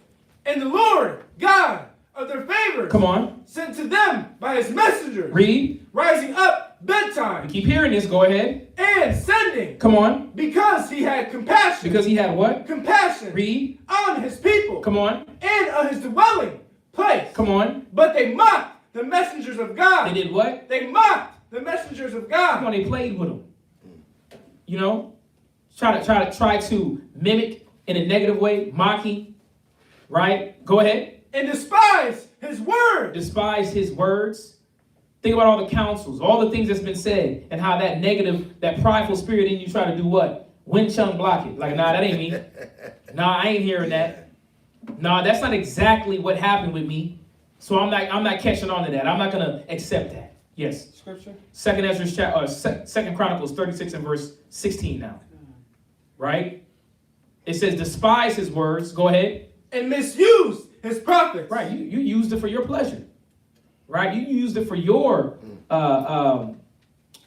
And the Lord, God of their favors, come on, sent to them by his messengers. Read. Rising up bedtime. We keep hearing this. Go ahead. And sending. Come on. Because he had compassion. Because he had what? Compassion. Read. On his people. Come on. And on his dwelling place. Come on. But they mocked the messengers of God. They did what? They mocked the messengers of God. Come on, they played with them. You know? Try to mimic in a negative way, mocking. Right? Go ahead. And despise his word. Despise his words. Think about all the counsels, all the things that's been said, and how that negative, that prideful spirit in you try to do what? Win chun block it. Like, nah, that ain't me. Nah, I ain't hearing that. Nah, that's not exactly what happened with me. So I'm not catching on to that. I'm not gonna accept that. Yes. Scripture. Second Chronicles 36 and verse 16 now. Right? It says, despise his words. Go ahead. And misuse his prophets. Right. You used it for your pleasure. Right? You used it for your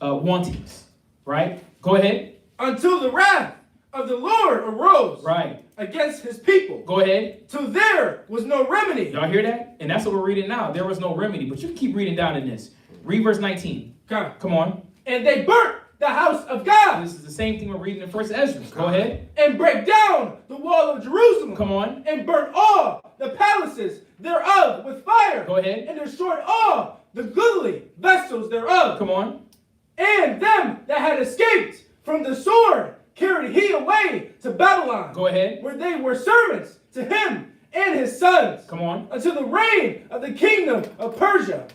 wantings. Right? Go ahead. Until the wrath of the Lord arose. Right. Against his people. Go ahead. Till there was no remedy. Y'all hear that? And that's what we're reading now. There was no remedy. But you can keep reading down in this. Read verse 19. Come on. And they burnt the house of God. This is the same thing we're reading in 1 Ezra. Go ahead. And break down the wall of Jerusalem. Come on. And burnt all the palaces thereof with fire. Go ahead. And destroyed all the goodly vessels thereof. Come on. And them that had escaped from the sword carried he away to Babylon. Go ahead. Where they were servants to him and his sons. Come on. Until the reign of the kingdom of Persia.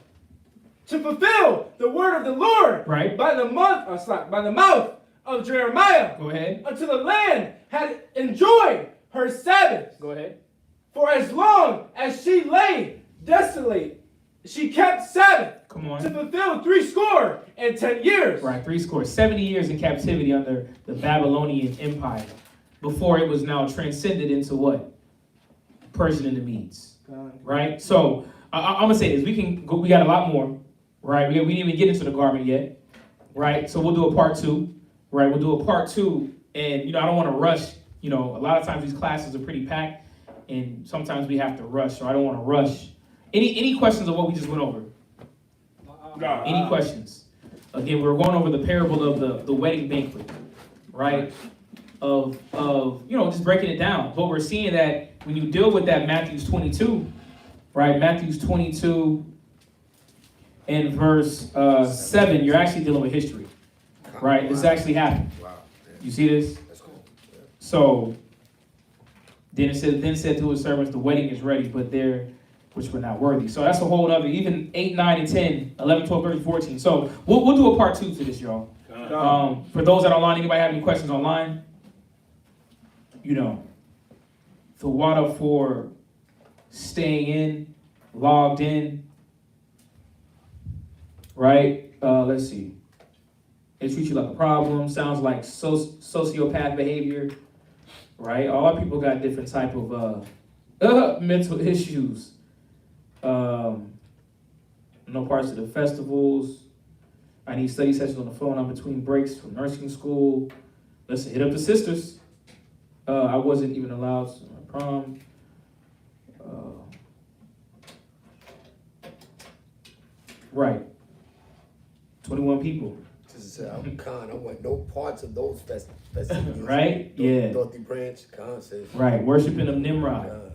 To fulfill the word of the Lord. Right. By the mouth of Jeremiah. Go ahead. Until the land had enjoyed her Sabbath. Go ahead. For as long as she lay desolate, she kept Sabbath. Come on. To fulfill 70 years. Right, 70 years in captivity under the Babylonian Empire. Before it was now transcended into what? Persian and the Medes. Right? So, I'm going to say this. We got a lot more. Right? We didn't even get into the garment yet. Right? So, we'll do a part 2. Right? We'll do a part 2. And, I don't want to rush. A lot of times these classes are pretty packed. And sometimes we have to rush. So, I don't want to rush. Any questions of what we just went over? Any questions? Again, we're going over the parable of the wedding banquet, right? Of just breaking it down. But we're seeing that when you deal with that Matthew 22, right? Matthew 22 and verse 7, you're actually dealing with history, right? This actually happened. You see this? So then it said to his servants, the wedding is ready, but they're which were not worthy. So that's a whole other, even 8, 9, and 10, 11, 12, 13, 14. So we'll do a part 2 to this, y'all. For those that are online, anybody have any questions online? The water for staying in, logged in, right? Let's see. They treat you like a problem. Sounds like sociopath behavior, right? All our people got different type of mental issues. No parts of the festivals. I need study sessions on the phone. I'm between breaks from nursing school. Listen, hit up the sisters. I wasn't even allowed to prom. Right. 21 people. I'm Khan. I want no parts of those festivities. Right? Yeah. Dorothy Branch, Khan says. Right. Worshiping of Nimrod.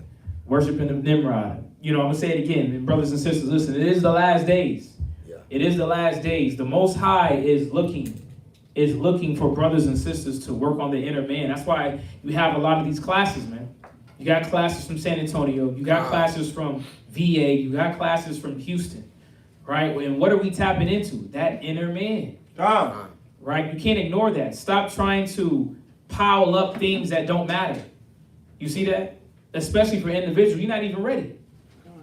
Worshiping of Nimrod. I'm going to say it again. And brothers and sisters, listen, it is the last days. Yeah. It is the last days. The Most High is looking for brothers and sisters to work on the inner man. That's why you have a lot of these classes, man. You got classes from San Antonio. You got classes from VA. You got classes from Houston. Right? And what are we tapping into? That inner man. Right? You can't ignore that. Stop trying to pile up things that don't matter. You see that? Especially for individuals. You're not even ready.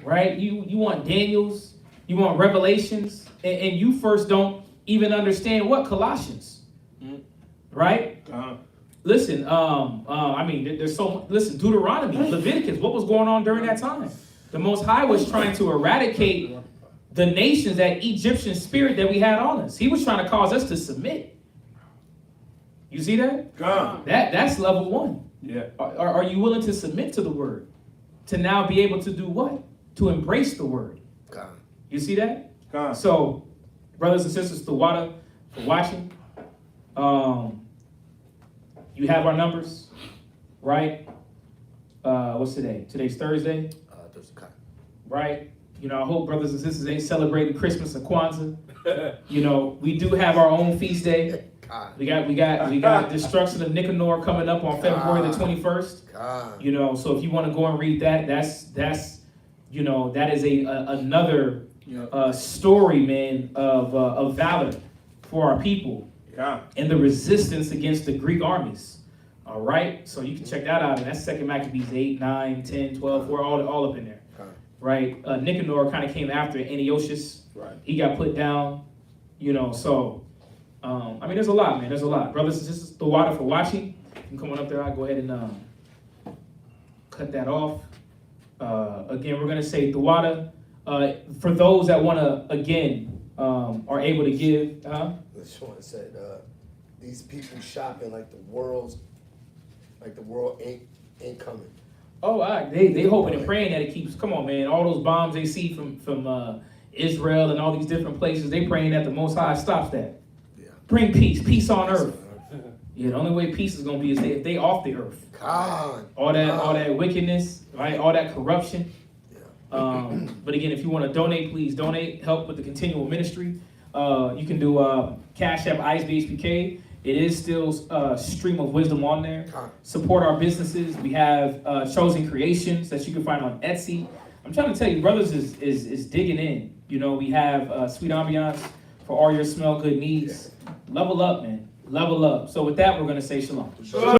Right? You want Daniels. You want Revelations. And you first don't even understand what? Colossians. Right? Listen, there's so much. Listen, Deuteronomy, Leviticus, what was going on during that time? The Most High was trying to eradicate the nations, that Egyptian spirit that we had on us. He was trying to cause us to submit. You see that? That's level 1. Yeah. Are you willing to submit to the word? To now be able to do what? To embrace the word. You see that? So, brothers and sisters, the water for watching. You have our numbers, right? What's today? Today's Thursday. Right? I hope brothers and sisters ain't celebrating Christmas or Kwanzaa. We do have our own feast day. We got Destruction of Nicanor coming up on February the 21st. So if you want to go and read that, that is another story, man, of valor for our people and the resistance against the Greek armies. All right, so you can check that out, and that's 2 Maccabees 8, 9, 10, 12, we're all up in there. Right, Nicanor kind of came after Antiochus. Right, he got put down. So I mean, there's a lot, man. There's a lot, brothers. This is the water for watching. You can come on up there. I'll go ahead and cut that off. Again, we're gonna say the water for those that want to again are able to give. LaShawn said these people shopping like the world ain't coming. Oh, they hoping and praying that it keeps. Come on, man. All those bombs they see from Israel and all these different places, they praying that the Most High stops that. Yeah. Bring peace on earth. Yeah, the only way peace is gonna be is if they off the earth. God. All that wickedness, right? All that corruption. Yeah. But again, if you want to donate, please donate. Help with the continual ministry. You can do Cash App ISBHPK. It is still Stream of Wisdom on there. Support our businesses. We have Chosen Creations that you can find on Etsy. I'm trying to tell you, brothers is digging in. We have Sweet Ambiance for all your smell good needs. Level up, man. Level up. So with that, we're going to say shalom.